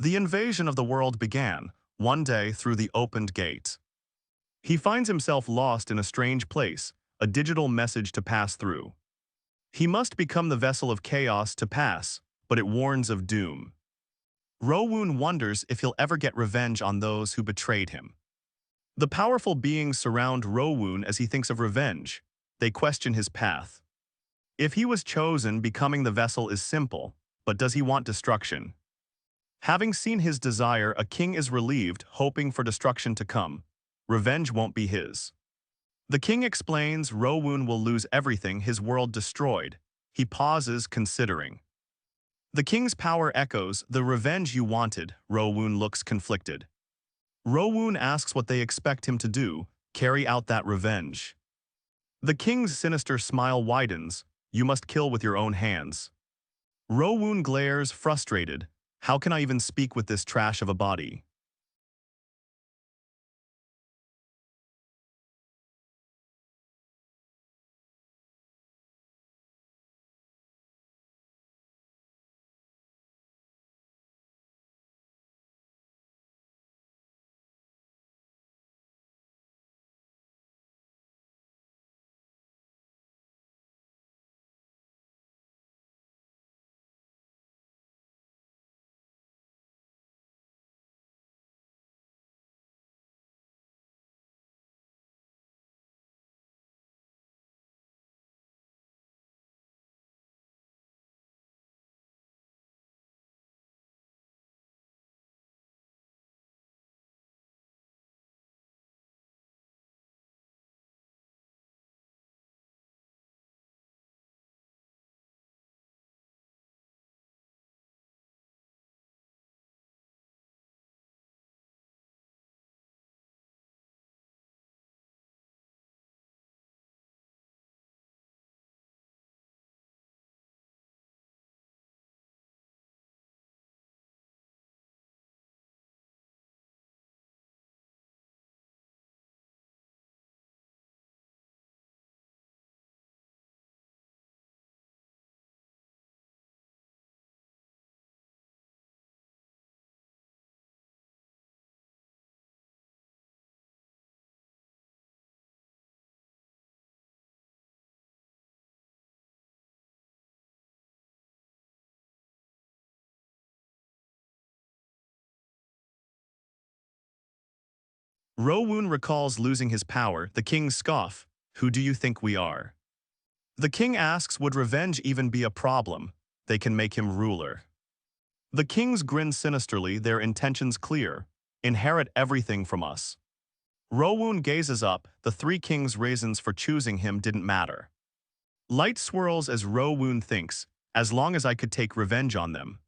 The invasion of the world began, one day through the opened gate. He finds himself lost in a strange place, a digital message to pass through. He must become the vessel of chaos to pass, but it warns of doom. Rowoon wonders if he'll ever get revenge on those who betrayed him. The powerful beings surround Rowoon as he thinks of revenge. They question his path. If he was chosen, becoming the vessel is simple, but does he want destruction? Having seen his desire, a king is relieved, hoping for destruction to come. Revenge won't be his. The king explains Rowoon will lose everything, his world destroyed. He pauses, considering. The king's power echoes, the revenge you wanted. Rowoon looks conflicted. Rowoon asks what they expect him to do, carry out that revenge. The king's sinister smile widens, you must kill with your own hands. Rowoon glares, frustrated. How can I even speak with this trash of a body? Rowoon recalls losing his power, the king's scoff. Who do you think we are? The king asks, would revenge even be a problem? They can make him ruler. The kings grin sinisterly, their intentions clear. Inherit everything from us. Rowoon gazes up, the three kings' reasons for choosing him didn't matter. Light swirls as Rowoon thinks, as long as I could take revenge on them.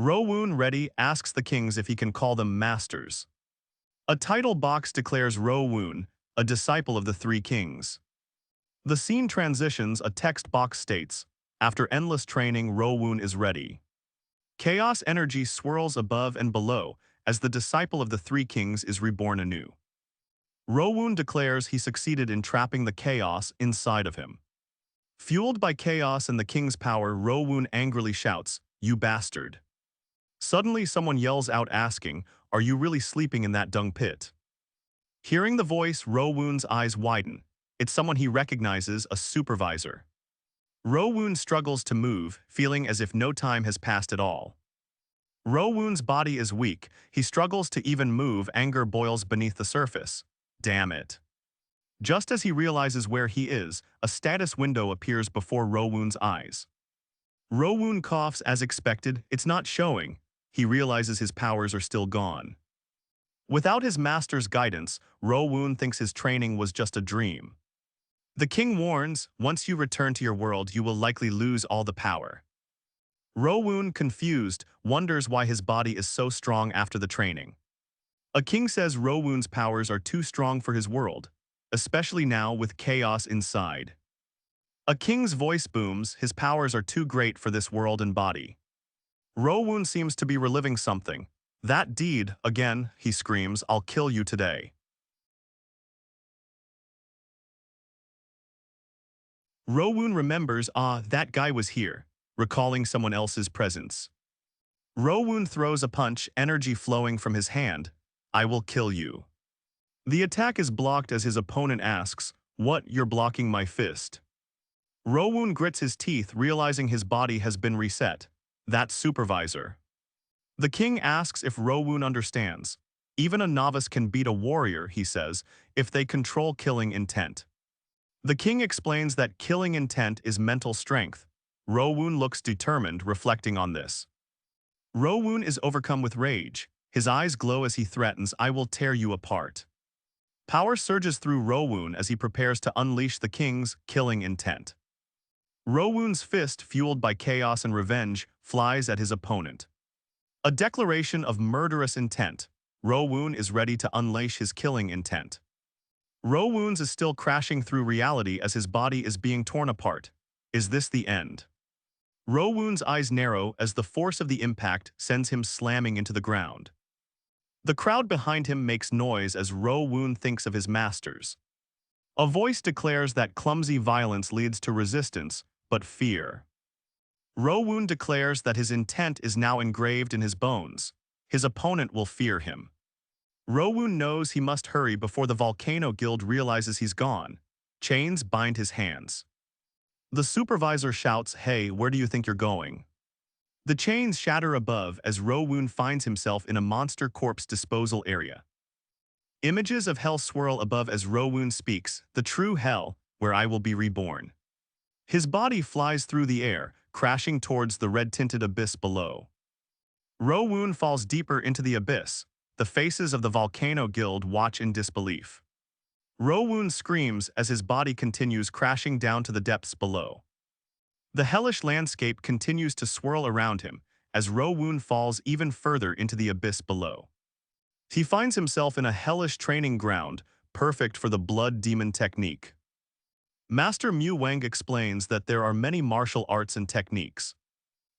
Rowoon, ready, asks the kings if he can call them masters. A title box declares Rowoon, a disciple of the three kings. The scene transitions, a text box states, after endless training, Rowoon is ready. Chaos energy swirls above and below as the disciple of the three kings is reborn anew. Rowoon declares he succeeded in trapping the chaos inside of him. Fueled by chaos and the king's power, Rowoon angrily shouts, "You bastard." Suddenly someone yells out asking, "Are you really sleeping in that dung pit?" Hearing the voice, Rowoon's eyes widen. It's someone he recognizes, a supervisor. Rowoon struggles to move, feeling as if no time has passed at all. Rowoon's body is weak. He struggles to even move, anger boils beneath the surface. Damn it. Just as he realizes where he is, a status window appears before Rowoon's eyes. Rowoon coughs as expected, it's not showing. He realizes his powers are still gone. Without his master's guidance, Rowoon thinks his training was just a dream. The king warns, once you return to your world, you will likely lose all the power. Rowoon, confused, wonders why his body is so strong after the training. A king says Rowoon's powers are too strong for his world, especially now with chaos inside. A king's voice booms, his powers are too great for this world and body. Rowoon seems to be reliving something. That deed, again, he screams, I'll kill you today. Rowoon remembers, that guy was here, recalling someone else's presence. Rowoon throws a punch, energy flowing from his hand. I will kill you. The attack is blocked as his opponent asks, "What, you're blocking my fist?" Rowoon grits his teeth, realizing his body has been reset. That's supervisor. The king asks if Rowoon understands. Even a novice can beat a warrior, he says, if they control killing intent. The king explains that killing intent is mental strength. Rowoon looks determined, reflecting on this. Rowoon is overcome with rage. His eyes glow as he threatens, "I will tear you apart." Power surges through Rowoon as he prepares to unleash the king's killing intent. Rowoon's fist, fueled by chaos and revenge, flies at his opponent. A declaration of murderous intent. Rowoon is ready to unleash his killing intent. Rowoon's is still crashing through reality as his body is being torn apart. Is this the end? Rowoon's eyes narrow as the force of the impact sends him slamming into the ground. The crowd behind him makes noise as Rowoon thinks of his masters. A voice declares that clumsy violence leads to resistance, but fear. Rowoon declares that his intent is now engraved in his bones. His opponent will fear him. Rowoon knows he must hurry before the Volcano Guild realizes he's gone. Chains bind his hands. The supervisor shouts, "Hey, where do you think you're going?" The chains shatter above as Rowoon finds himself in a monster corpse disposal area. Images of hell swirl above as Rowoon speaks, "The true hell, where I will be reborn." His body flies through the air, crashing towards the red-tinted abyss below. Rowoon falls deeper into the abyss. The faces of the Volcano Guild watch in disbelief. Rowoon screams as his body continues crashing down to the depths below. The hellish landscape continues to swirl around him as Rowoon falls even further into the abyss below. He finds himself in a hellish training ground, perfect for the blood demon technique. Master Mu Wang explains that there are many martial arts and techniques.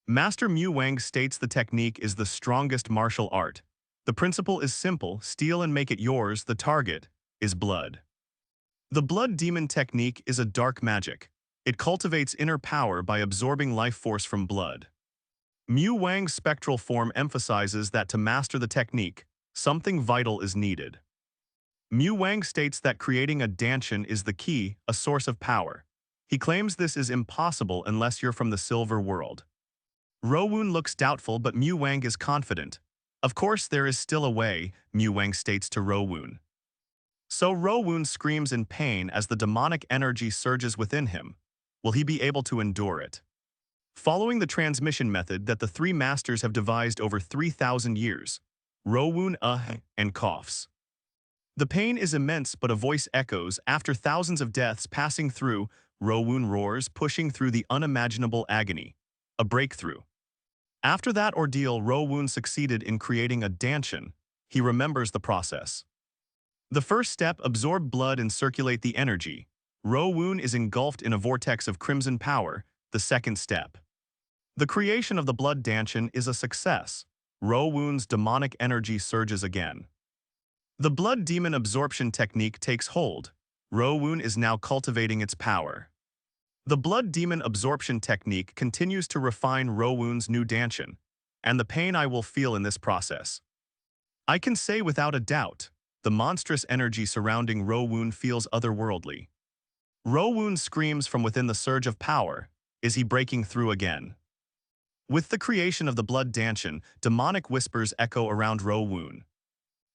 Master Mu Wang states the technique is the strongest martial art. The principle is simple: steal and make it yours. The target is blood. The blood demon technique is a dark magic. It cultivates inner power by absorbing life force from blood. Mu Wang's spectral form emphasizes that to master the technique, something vital is needed. Mu Wang states that creating a danshan is the key, a source of power. He claims this is impossible unless you're from the silver world. Rowoon looks doubtful, but Mu Wang is confident. Of course there is still a way, Mu Wang states to Rowoon. So Rowoon screams in pain as the demonic energy surges within him. Will he be able to endure it? Following the transmission method that the three masters have devised over 3,000 years, Rowoon and coughs. The pain is immense, but a voice echoes after thousands of deaths passing through. Rowoon roars, pushing through the unimaginable agony. A breakthrough. After that ordeal, Rowoon succeeded in creating a danshan. He remembers the process. The first step: absorb blood and circulate the energy. Rowoon is engulfed in a vortex of crimson power. The second step. The creation of the blood danshan is a success. Rowoon's demonic energy surges again. The blood demon absorption technique takes hold. Rowoon is now cultivating its power. The blood demon absorption technique continues to refine Rowoon's new danshan, and the pain I will feel in this process. I can say without a doubt, the monstrous energy surrounding Rowoon feels otherworldly. Rowoon screams from within the surge of power. Is he breaking through again? With the creation of the blood danshan, demonic whispers echo around Rowoon.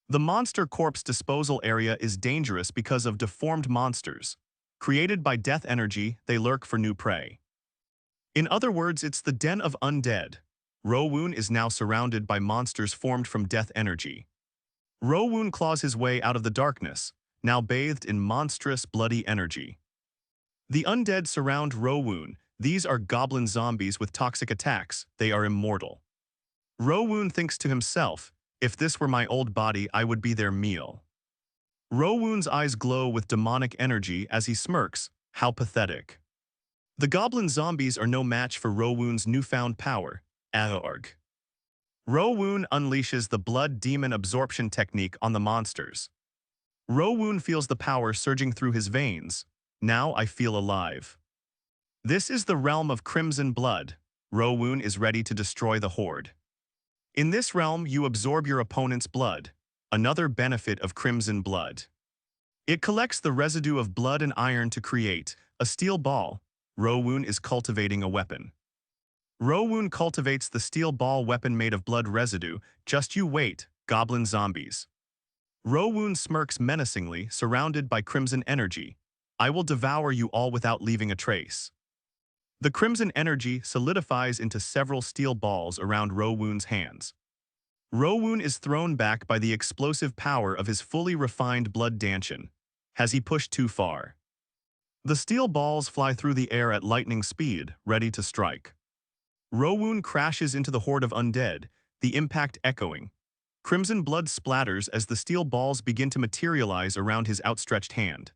The monster corpse disposal area is dangerous because of deformed monsters. Created by death energy, they lurk for new prey. In other words, it's the den of undead. Rowoon is now surrounded by monsters formed from death energy. Rowoon claws his way out of the darkness, now bathed in monstrous, bloody energy. The undead surround Rowoon. These are goblin zombies with toxic attacks. They are immortal. Rowoon thinks to himself, if this were my old body, I would be their meal. Rowoon's eyes glow with demonic energy as he smirks. How pathetic. The goblin zombies are no match for Rowoon's newfound power. Rowoon unleashes the blood demon absorption technique on the monsters. Rowoon feels the power surging through his veins. Now I feel alive. This is the realm of crimson blood. Rowoon is ready to destroy the horde. In this realm, you absorb your opponent's blood, another benefit of Crimson Blood. It collects the residue of blood and iron to create a steel ball. Rowoon is cultivating a weapon. Rowoon cultivates the steel ball weapon made of blood residue. Just you wait, goblin zombies. Rowoon smirks menacingly, surrounded by crimson energy. I will devour you all without leaving a trace. The crimson energy solidifies into several steel balls around Rowoon's hands. Rowoon is thrown back by the explosive power of his fully refined blood dantian. Has he pushed too far? The steel balls fly through the air at lightning speed, ready to strike. Rowoon crashes into the horde of undead, the impact echoing. Crimson blood splatters as the steel balls begin to materialize around his outstretched hand.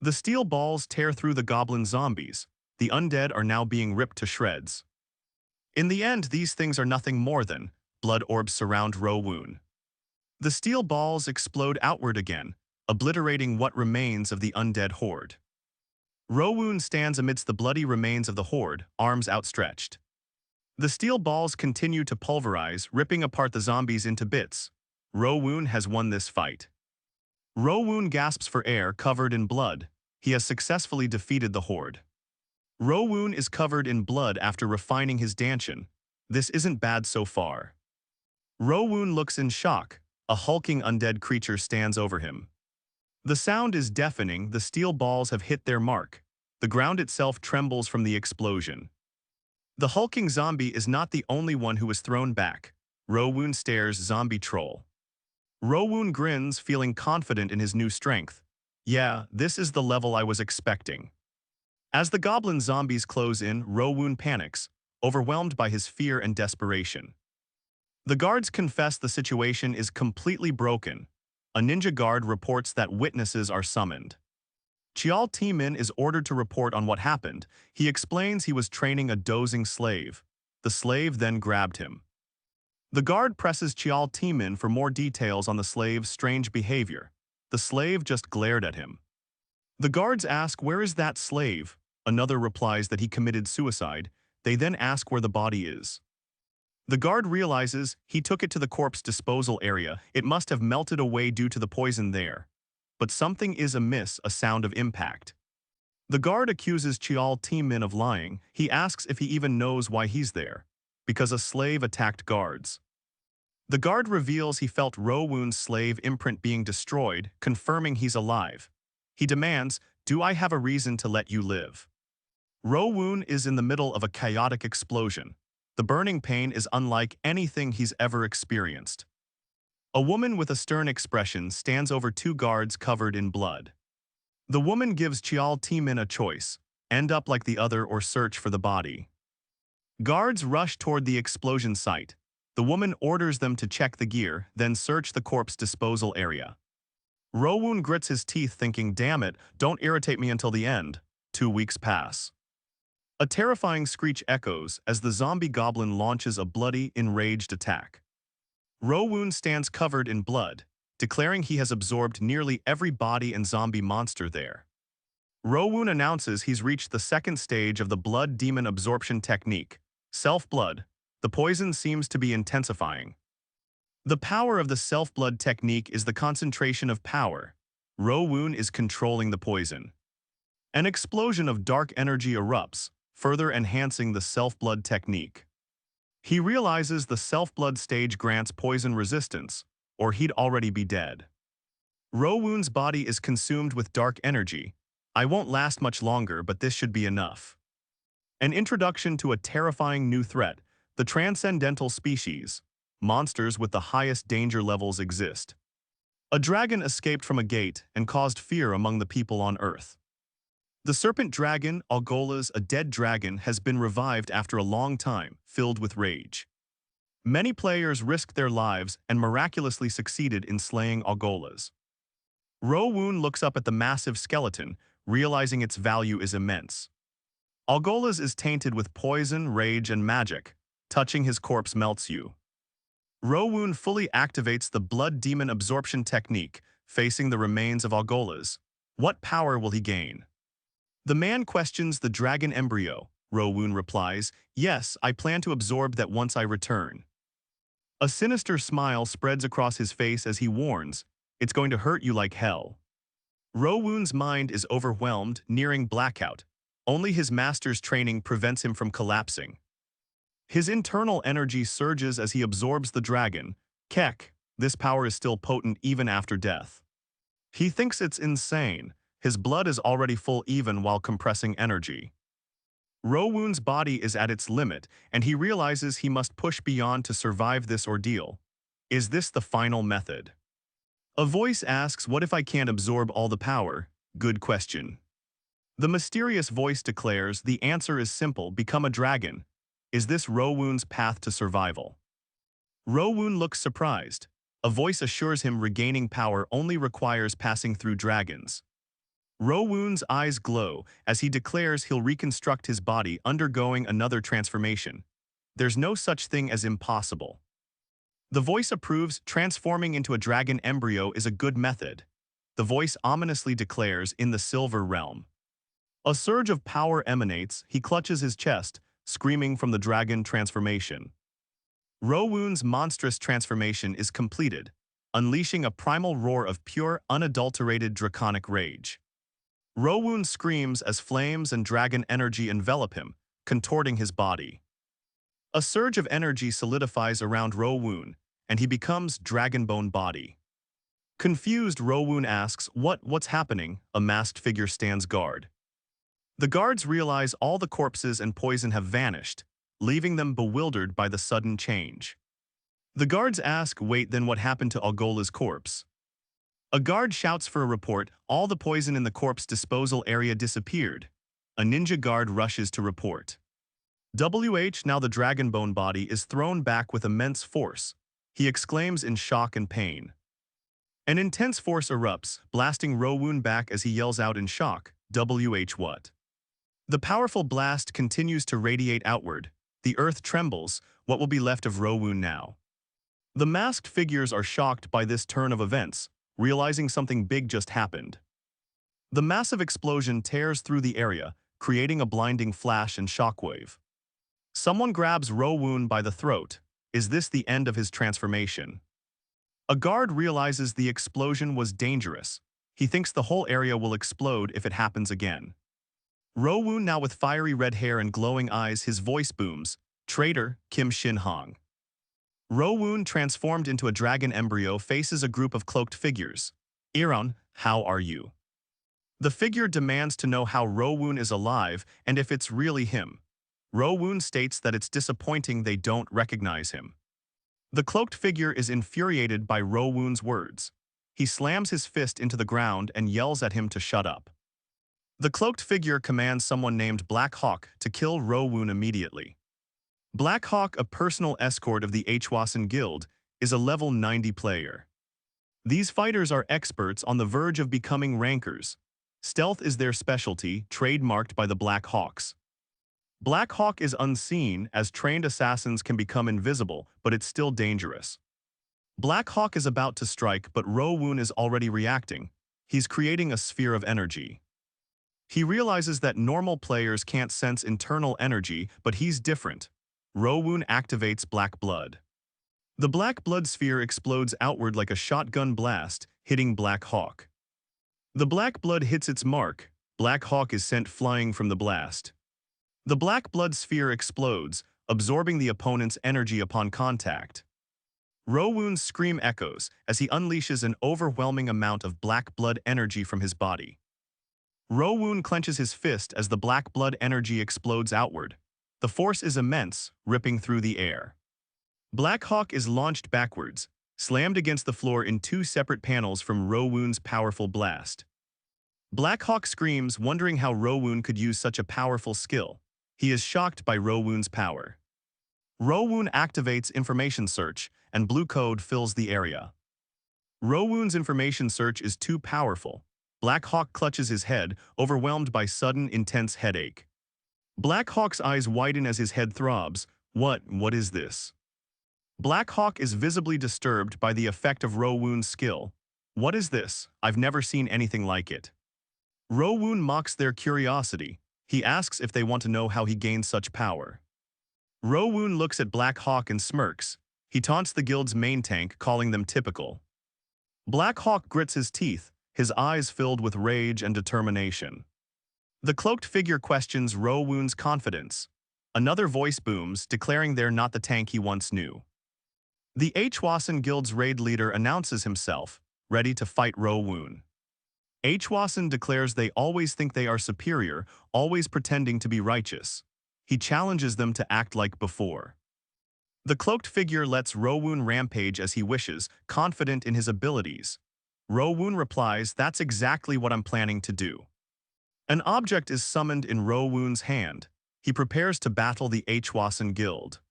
The steel balls tear through the goblin zombies. The undead are now being ripped to shreds. In the end, these things are nothing more than blood orbs surround Rowoon. The steel balls explode outward again, obliterating what remains of the undead horde. Rowoon stands amidst the bloody remains of the horde, arms outstretched. The steel balls continue to pulverize, ripping apart the zombies into bits. Rowoon has won this fight. Rowoon gasps for air, covered in blood. He has successfully defeated the horde. Rowoon is covered in blood after refining his dantian. This isn't bad so far. Rowoon looks in shock. A hulking undead creature stands over him. The sound is deafening. The steel balls have hit their mark. The ground itself trembles from the explosion. The hulking zombie is not the only one who is thrown back. Rowoon stares zombie troll. Rowoon grins, feeling confident in his new strength. Yeah, this is the level I was expecting. As the goblin zombies close in, Rowoon panics, overwhelmed by his fear and desperation. The guards confess the situation is completely broken. A ninja guard reports that witnesses are summoned. Chial Timin is ordered to report on what happened. He explains he was training a dozing slave. The slave then grabbed him. The guard presses Chial Timin for more details on the slave's strange behavior. The slave just glared at him. The guards ask, "Where is that slave?" Another replies that he committed suicide. They then ask where the body is. The guard realizes he took it to the corpse disposal area. It must have melted away due to the poison there. But something is amiss, a sound of impact. The guard accuses Chial Timin of lying. He asks if he even knows why he's there. Because a slave attacked guards. The guard reveals he felt Rowoon's slave imprint being destroyed, confirming he's alive. He demands, "Do I have a reason to let you live?" Rowoon is in the middle of a chaotic explosion. The burning pain is unlike anything he's ever experienced. A woman with a stern expression stands over two guards covered in blood. The woman gives Chial T-min a choice, end up like the other or search for the body. Guards rush toward the explosion site. The woman orders them to check the gear, then search the corpse disposal area. Rowoon grits his teeth thinking, damn it, don't irritate me until the end. 2 weeks pass. A terrifying screech echoes as the zombie goblin launches a bloody, enraged attack. Rowoon stands covered in blood, declaring he has absorbed nearly every body and zombie monster there. Rowoon announces he's reached the second stage of the blood demon absorption technique, self-blood. The poison seems to be intensifying. The power of the self-blood technique is the concentration of power. Rowoon is controlling the poison. An explosion of dark energy erupts, further enhancing the self-blood technique. He realizes the self-blood stage grants poison resistance, or he'd already be dead. Rowoon's body is consumed with dark energy. I won't last much longer, but this should be enough. An introduction to a terrifying new threat, the transcendental species. Monsters with the highest danger levels exist. A dragon escaped from a gate and caused fear among the people on Earth. The serpent dragon, Algolas, a dead dragon, has been revived after a long time, filled with rage. Many players risked their lives and miraculously succeeded in slaying Algolas. Rowoon looks up at the massive skeleton, realizing its value is immense. Algolas is tainted with poison, rage, and magic. Touching his corpse melts you. Rowoon fully activates the blood demon absorption technique, facing the remains of Algolas. What power will he gain? The man questions the dragon embryo. Rowoon replies, yes, I plan to absorb that once I return. A sinister smile spreads across his face as he warns, it's going to hurt you like hell. Rowoon's mind is overwhelmed, nearing blackout. Only his master's training prevents him from collapsing. His internal energy surges as he absorbs the dragon. Kek, this power is still potent even after death. He thinks it's insane. His blood is already full even while compressing energy. Rowoon's body is at its limit, and he realizes he must push beyond to survive this ordeal. Is this the final method? A voice asks, what if I can't absorb all the power? Good question. The mysterious voice declares, the answer is simple, become a dragon. Is this Rowoon's path to survival? Rowoon looks surprised. A voice assures him regaining power only requires passing through dragons. Rowoon's eyes glow as he declares he'll reconstruct his body, undergoing another transformation. There's no such thing as impossible. The voice approves, transforming into a dragon embryo is a good method. The voice ominously declares, in the silver realm. A surge of power emanates, he clutches his chest, screaming from the dragon transformation. Rowoon's monstrous transformation is completed, unleashing a primal roar of pure, unadulterated draconic rage. Rowoon screams as flames and dragon energy envelop him, contorting his body. A surge of energy solidifies around Rowoon, and he becomes Dragonbone Body. Confused, Rowoon asks, what's happening? A masked figure stands guard. The guards realize all the corpses and poison have vanished, leaving them bewildered by the sudden change. The guards ask, wait, then what happened to Algola's corpse? A guard shouts for a report, all the poison in the corpse disposal area disappeared. A ninja guard rushes to report. Now the Dragonbone Body is thrown back with immense force. He exclaims in shock and pain. An intense force erupts, blasting Rowoon back as he yells out in shock, what? The powerful blast continues to radiate outward. The earth trembles. What will be left of Rowoon now? The masked figures are shocked by this turn of events, realizing something big just happened. The massive explosion tears through the area, creating a blinding flash and shockwave. Someone grabs Rowoon by the throat. Is this the end of his transformation? A guard realizes the explosion was dangerous. He thinks the whole area will explode if it happens again. Rowoon, now with fiery red hair and glowing eyes, his voice booms, traitor, Kim Shin Hong. Rowoon, transformed into a dragon embryo, faces a group of cloaked figures. Iron, how are you? The figure demands to know how Rowoon is alive and if it's really him. Rowoon states that it's disappointing they don't recognize him. The cloaked figure is infuriated by Rowoon's words. He slams his fist into the ground and yells at him to shut up. The cloaked figure commands someone named Black Hawk to kill Rowoon immediately. Black Hawk, a personal escort of the Hwasan Guild, is a level 90 player. These fighters are experts on the verge of becoming rankers. Stealth is their specialty, trademarked by the Black Hawks. Black Hawk is unseen, as trained assassins can become invisible, but it's still dangerous. Black Hawk is about to strike, but Rowoon is already reacting. He's creating a sphere of energy. He realizes that normal players can't sense internal energy, but he's different. Rowoon activates Black Blood. The Black Blood sphere explodes outward like a shotgun blast, hitting Black Hawk. The Black Blood hits its mark. Black Hawk is sent flying from the blast. The Black Blood sphere explodes, absorbing the opponent's energy upon contact. Rowoon's scream echoes as he unleashes an overwhelming amount of Black Blood energy from his body. Rowoon clenches his fist as the Black Blood energy explodes outward. The force is immense, ripping through the air. Black Hawk is launched backwards, slammed against the floor in two separate panels from Rowoon's powerful blast. Black Hawk screams, wondering how Rowoon could use such a powerful skill. He is shocked by Rowoon's power. Rowoon activates information search, and blue code fills the area. Rowoon's information search is too powerful. Black Hawk clutches his head, overwhelmed by sudden, intense headache. Black Hawk's eyes widen as his head throbs. What is this? Black Hawk is visibly disturbed by the effect of Rowoon's skill. What is this? I've never seen anything like it. Rowoon mocks their curiosity. He asks if they want to know how he gained such power. Rowoon looks at Black Hawk and smirks. He taunts the guild's main tank, calling them typical. Black Hawk grits his teeth, his eyes filled with rage and determination. The cloaked figure questions Rowoon's confidence. Another voice booms, declaring they're not the tank he once knew. The Hwasan Guild's raid leader announces himself, ready to fight Rowoon. Hwasan declares they always think they are superior, always pretending to be righteous. He challenges them to act like before. The cloaked figure lets Rowoon rampage as he wishes, confident in his abilities. Rowoon replies, "That's exactly what I'm planning to do." An object is summoned in Rowoon's hand. He prepares to battle the Hwasan Guild.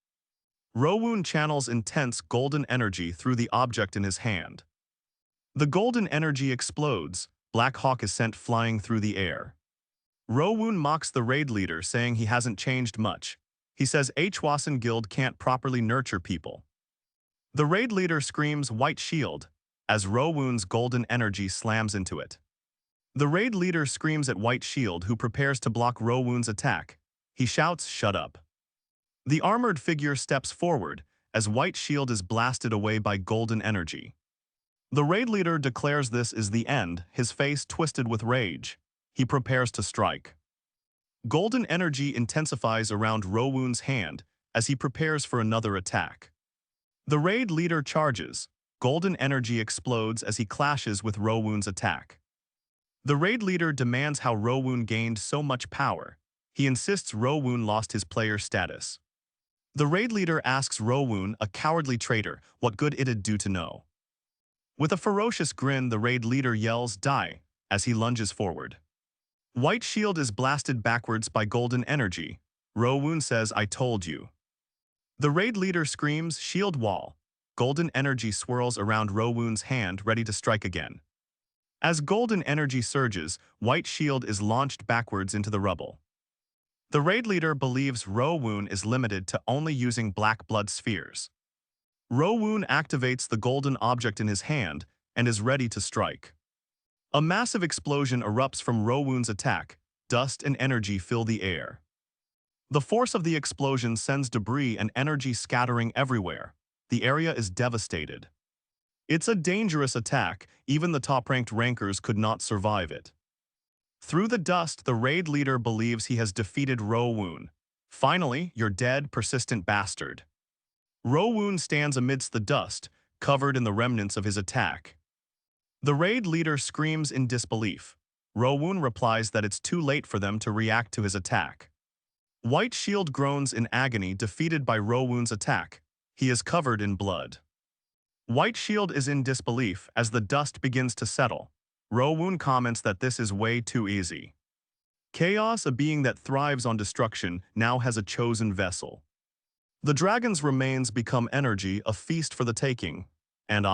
Rowoon channels intense golden energy through the object in his hand. The golden energy explodes. Black Hawk is sent flying through the air. Rowoon mocks the raid leader, saying he hasn't changed much. He says Hwasan Guild can't properly nurture people. The raid leader screams "White Shield" as Rowoon's golden energy slams into it. The raid leader screams at White Shield, who prepares to block Rowoon's attack. He shouts, "Shut up." The armored figure steps forward as White Shield is blasted away by golden energy. The raid leader declares this is the end, his face twisted with rage. He prepares to strike. Golden energy intensifies around Rowoon's hand as he prepares for another attack. The raid leader charges. Golden energy explodes as he clashes with Rowoon's attack. The raid leader demands how Rowoon gained so much power. He insists Rowoon lost his player status. The raid leader asks Rowoon, a cowardly traitor, what good it'd do to know. With a ferocious grin, the raid leader yells, "Die," as he lunges forward. White Shield is blasted backwards by golden energy. Rowoon says, "I told you." The raid leader screams, "Shield wall." Golden energy swirls around Rowoon's hand, ready to strike again. As golden energy surges, White Shield is launched backwards into the rubble. The raid leader believes Rowoon is limited to only using Black Blood spheres. Rowoon activates the golden object in his hand and is ready to strike. A massive explosion erupts from Rowoon's attack. Dust and energy fill the air. The force of the explosion sends debris and energy scattering everywhere. The area is devastated. It's a dangerous attack. Even the top-ranked rankers could not survive it. Through the dust, the raid leader believes he has defeated Rowoon. "Finally, you're dead, persistent bastard." Rowoon stands amidst the dust, covered in the remnants of his attack. The raid leader screams in disbelief. Rowoon replies that it's too late for them to react to his attack. White Shield groans in agony, defeated by Rowoon's attack. He is covered in blood. White Shield is in disbelief as the dust begins to settle. Rowoon comments that this is way too easy. Chaos, a being that thrives on destruction, now has a chosen vessel. The dragon's remains become energy, a feast for the taking. And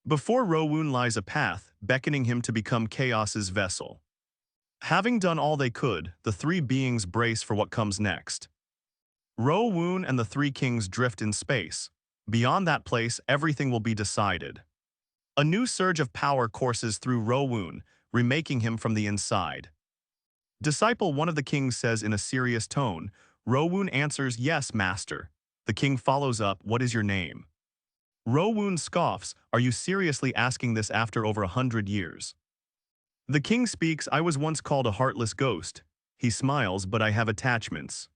Before Rowoon lies a path, beckoning him to become Chaos's vessel. Having done all they could, the three beings brace for what comes next. Rowoon and the three kings drift in space. Beyond that place, everything will be decided. A new surge of power courses through Rowoon, remaking him from the inside. Disciple, one of the kings says in a serious tone. Rowoon answers, "Yes, master." The king follows up, "What is your name?" Rowoon scoffs, "Are you seriously asking this after over 100 years? The king speaks, "I was once called a heartless ghost." He smiles, "But I have attachments."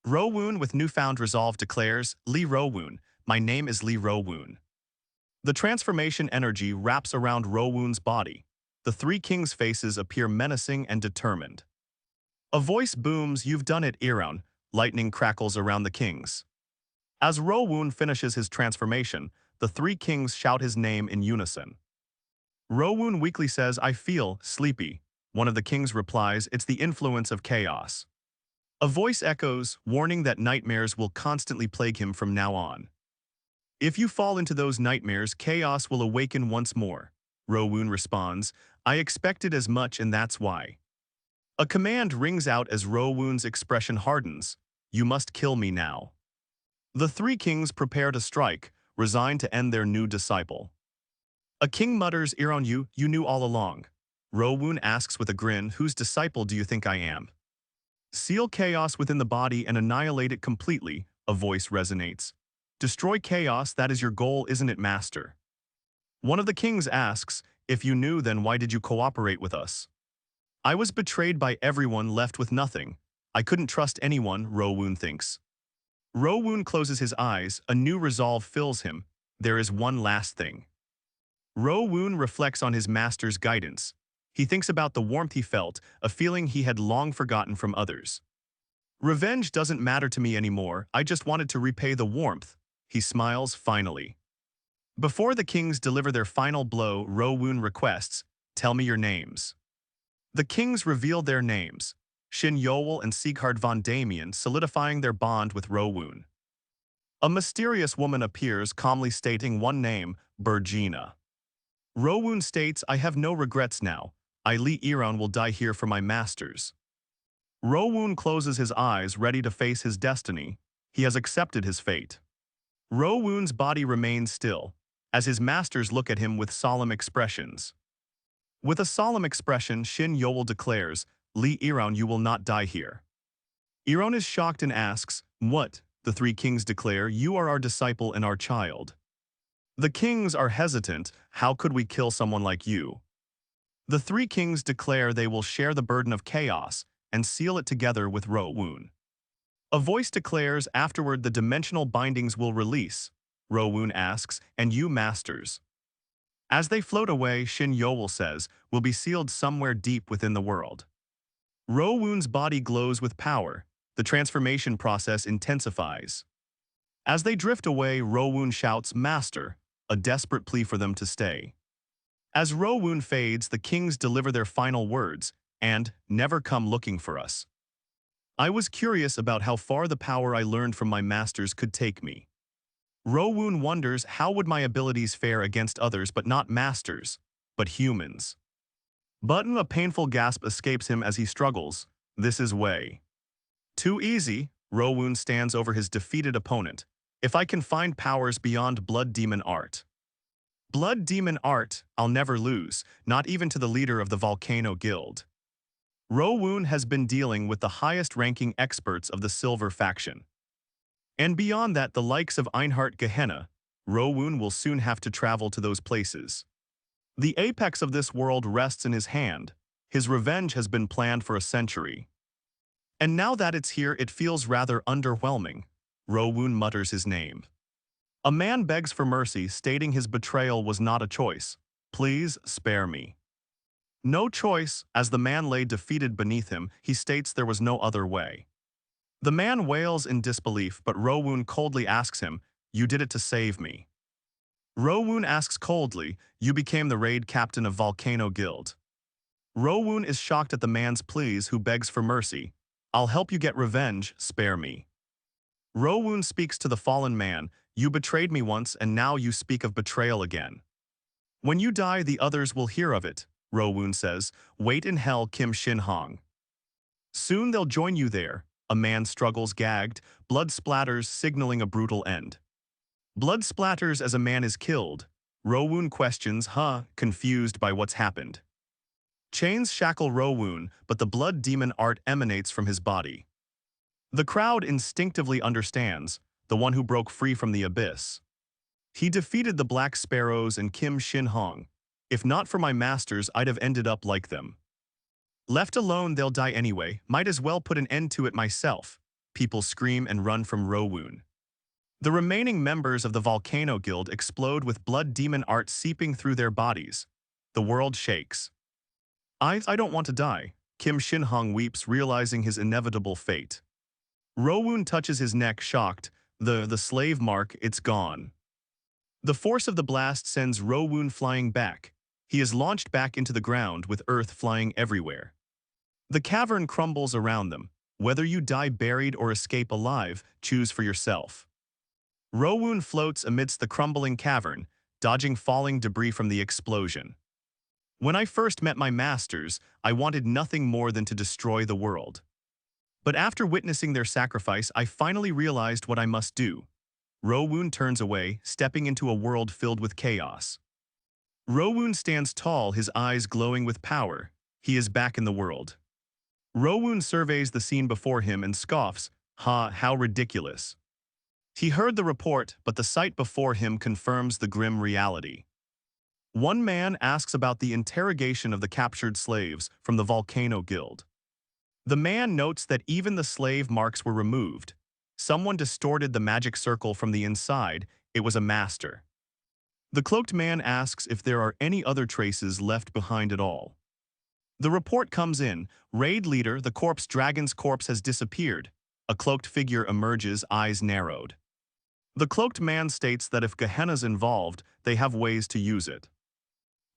Rowoon, with newfound resolve, declares, "Lee Rowoon, my name is Lee Rowoon." The transformation energy wraps around Rowoon's body. The three kings' faces appear menacing and determined. A voice booms, "You've done it, Iran." Lightning crackles around the kings. As Rowoon finishes his transformation, the three kings shout his name in unison. Rowoon weakly says, "I feel sleepy." One of the kings replies, "It's the influence of chaos." A voice echoes, warning that nightmares will constantly plague him from now on. "If you fall into those nightmares, chaos will awaken once more." Rowoon responds, "I expected as much, and that's why." A command rings out as Rowoon's expression hardens. "You must kill me now." The three kings prepare to strike, resigned to end their new disciple. A king mutters, "Iran, you knew all along." Rowoon asks with a grin, "Whose disciple do you think I am?" "Seal chaos within the body and annihilate it completely," a voice resonates. "Destroy chaos, that is your goal, isn't it, master?" One of the kings asks, "If you knew, then why did you cooperate with us?" "I was betrayed by everyone, left with nothing. I couldn't trust anyone," Rowoon thinks. Rowoon closes his eyes, a new resolve fills him. There is one last thing. Rowoon reflects on his master's guidance. He thinks about the warmth he felt, a feeling he had long forgotten from others. "Revenge doesn't matter to me anymore, I just wanted to repay the warmth." He smiles finally. Before the kings deliver their final blow, Rowoon requests, "Tell me your names." The kings reveal their names, Shin Yoel and Sieghard von Damien, solidifying their bond with Rowoon. A mysterious woman appears, calmly stating one name, Bergina. Rowoon states, "I have no regrets now. Lee Iran will die here for my masters." Rowoon closes his eyes, ready to face his destiny. He has accepted his fate. Rowoon's body remains still, as his masters look at him with solemn expressions. With a solemn expression, Shin Yoel declares, "Lee Iran, you will not die here." Iran is shocked and asks, "What?" The three kings declare, "You are our disciple and our child." The kings are hesitant, "How could we kill someone like you?" The three kings declare they will share the burden of chaos and seal it together with Rowoon. A voice declares, "Afterward the dimensional bindings will release." Rowoon asks, "And you, masters?" As they float away, Shin Yoel says, "Will be sealed somewhere deep within the world." Rowoon's body glows with power. The transformation process intensifies. As they drift away, Rowoon shouts, "Master," a desperate plea for them to stay. As Rowoon fades, the kings deliver their final words, and "Never come looking for us." I was curious about how far the power I learned from my masters could take me. Rowoon wonders, how would my abilities fare against others, but not masters, but humans? But a painful gasp escapes him as he struggles. This is way too easy. Rowoon stands over his defeated opponent. "If I can find powers beyond Blood Demon Art." Blood Demon Art, I'll never lose, not even to the leader of the Volcano Guild. Rowoon has been dealing with the highest-ranking experts of the Silver faction. And beyond that, the likes of Einhart Gehenna, Rowoon will soon have to travel to those places. The apex of this world rests in his hand. His revenge has been planned for a century. And now that it's here, it feels rather underwhelming. Rowoon mutters his name. A man begs for mercy, stating his betrayal was not a choice. "Please, spare me." No choice, as the man lay defeated beneath him, he states there was no other way. The man wails in disbelief, but Rowoon coldly asks him, "You did it to save me." Rowoon asks coldly, "You became the raid captain of Volcano Guild." Rowoon is shocked at the man's pleas, who begs for mercy. "I'll help you get revenge, spare me." Rowoon speaks to the fallen man, "You betrayed me once and now you speak of betrayal again. When you die the others will hear of it," Rowoon says. "Wait in hell, Kim Shin Hong. Soon they'll join you there." A man struggles gagged, blood splatters signaling a brutal end. Blood splatters as a man is killed. Rowoon questions, confused by what's happened. Chains shackle Rowoon, but the blood demon art emanates from his body. The crowd instinctively understands, the one who broke free from the abyss. He defeated the Black Sparrows and Kim Shin Hong. "If not for my masters, I'd have ended up like them. Left alone, they'll die anyway. Might as well put an end to it myself." People scream and run from Rowoon. The remaining members of the Volcano Guild explode with blood demon art seeping through their bodies. The world shakes. I don't want to die," Kim Shin Hong weeps, realizing his inevitable fate. Rowoon touches his neck, shocked. The slave mark, it's gone. The force of the blast sends Rowoon flying back. He is launched back into the ground, with earth flying everywhere. The cavern crumbles around them. Whether you die buried or escape alive, choose for yourself. Rowoon floats amidst the crumbling cavern, dodging falling debris from the explosion. "When I first met my masters, I wanted nothing more than to destroy the world. But after witnessing their sacrifice, I finally realized what I must do." Rowoon turns away, stepping into a world filled with chaos. Rowoon stands tall, his eyes glowing with power. He is back in the world. Rowoon surveys the scene before him and scoffs, how ridiculous." He heard the report, but the sight before him confirms the grim reality. One man asks about the interrogation of the captured slaves from the Volcano Guild. The man notes that even the slave marks were removed. Someone distorted the magic circle from the inside. It was a master. The cloaked man asks if there are any other traces left behind at all. The report comes in. Raid leader, the corpse dragon's corpse has disappeared. A cloaked figure emerges, eyes narrowed. The cloaked man states that if Gehenna's involved, they have ways to use it.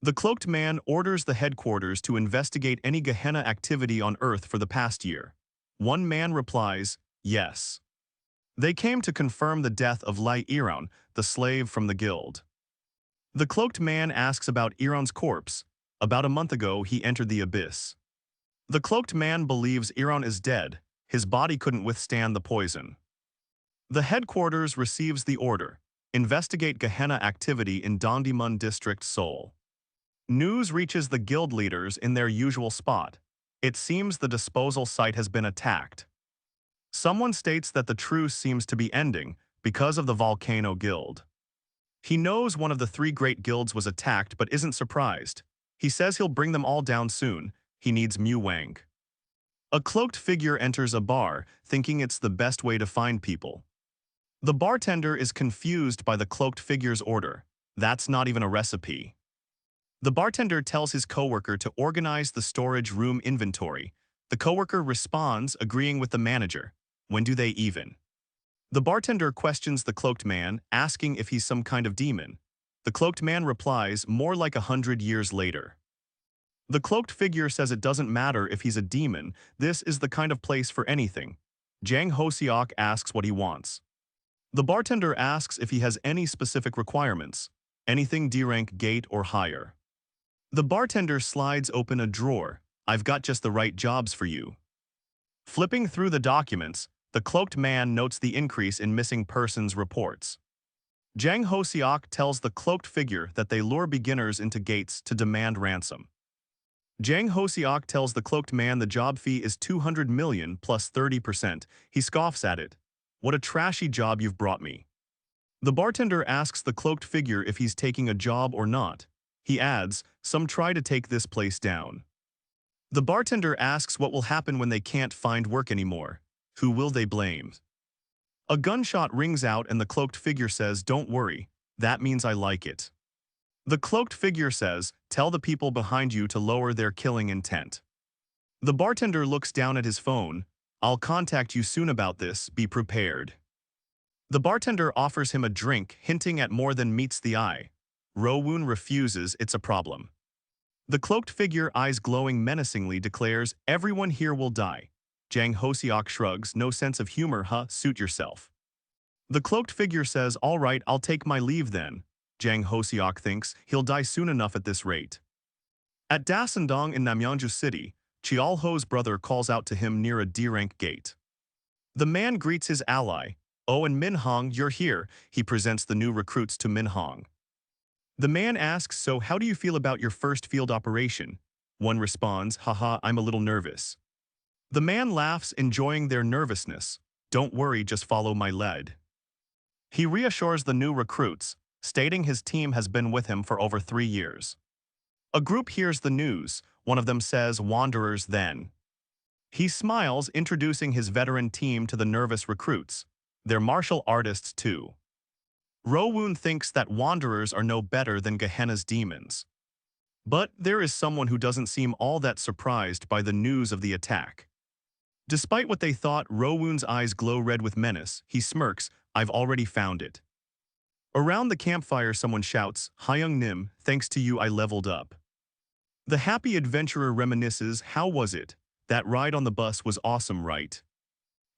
The cloaked man orders the headquarters to investigate any Gehenna activity on Earth for the past year. One man replies, "Yes." They came to confirm the death of Lai Iran, the slave from the guild. The cloaked man asks about Iran's corpse. About a month ago, he entered the abyss. The cloaked man believes Iran is dead. His body couldn't withstand the poison. The headquarters receives the order. Investigate Gehenna activity in Dondimun District, Seoul. News reaches the guild leaders in their usual spot. It seems the disposal site has been attacked. Someone states that the truce seems to be ending because of the Volcano Guild. He knows one of the three great guilds was attacked but isn't surprised. He says he'll bring them all down soon. He needs Mu Wang. A cloaked figure enters a bar, thinking it's the best way to find people. The bartender is confused by the cloaked figure's order. That's not even a recipe. The bartender tells his coworker to organize the storage room inventory. The coworker responds, agreeing with the manager. When do they even? The bartender questions the cloaked man, asking if he's some kind of demon. The cloaked man replies, more like 100 years later. The cloaked figure says it doesn't matter if he's a demon, this is the kind of place for anything. Jang Hosiok asks what he wants. The bartender asks if he has any specific requirements, anything D-rank gate or higher. The bartender slides open a drawer. I've got just the right jobs for you. Flipping through the documents, the cloaked man notes the increase in missing persons reports. Jang Hosiok tells the cloaked figure that they lure beginners into gates to demand ransom. Jang Hosiok tells the cloaked man the job fee is 200 million plus 30%. He scoffs at it. What a trashy job you've brought me. The bartender asks the cloaked figure if he's taking a job or not. He adds, some try to take this place down. The bartender asks what will happen when they can't find work anymore. Who will they blame? A gunshot rings out and the cloaked figure says, don't worry, that means I like it. The cloaked figure says, tell the people behind you to lower their killing intent. The bartender looks down at his phone. I'll contact you soon about this, be prepared. The bartender offers him a drink, hinting at more than meets the eye. Rowoon refuses, it's a problem. The cloaked figure, eyes glowing menacingly, declares, everyone here will die. Jang Hosiok shrugs, no sense of humor, huh, suit yourself. The cloaked figure says, all right, I'll take my leave then. Jang Hosiok thinks, he'll die soon enough at this rate. At Dasandong in Namyeonju City, Cheolho's brother calls out to him near a D-rank gate. The man greets his ally. Oh, and Minhong, you're here. He presents the new recruits to Minhong. The man asks, so how do you feel about your first field operation? One responds, haha, I'm a little nervous. The man laughs, enjoying their nervousness. Don't worry, just follow my lead. He reassures the new recruits, stating his team has been with him for over 3 years. A group hears the news. One of them says, Wanderers then. He smiles, introducing his veteran team to the nervous recruits. They're martial artists too. Rowoon thinks that Wanderers are no better than Gehenna's demons. But there is someone who doesn't seem all that surprised by the news of the attack. Despite what they thought, Rowoon's eyes glow red with menace. He smirks, I've already found it. Around the campfire someone shouts, Hyung Nim, thanks to you I leveled up. The happy adventurer reminisces, how was it? That ride on the bus was awesome, right?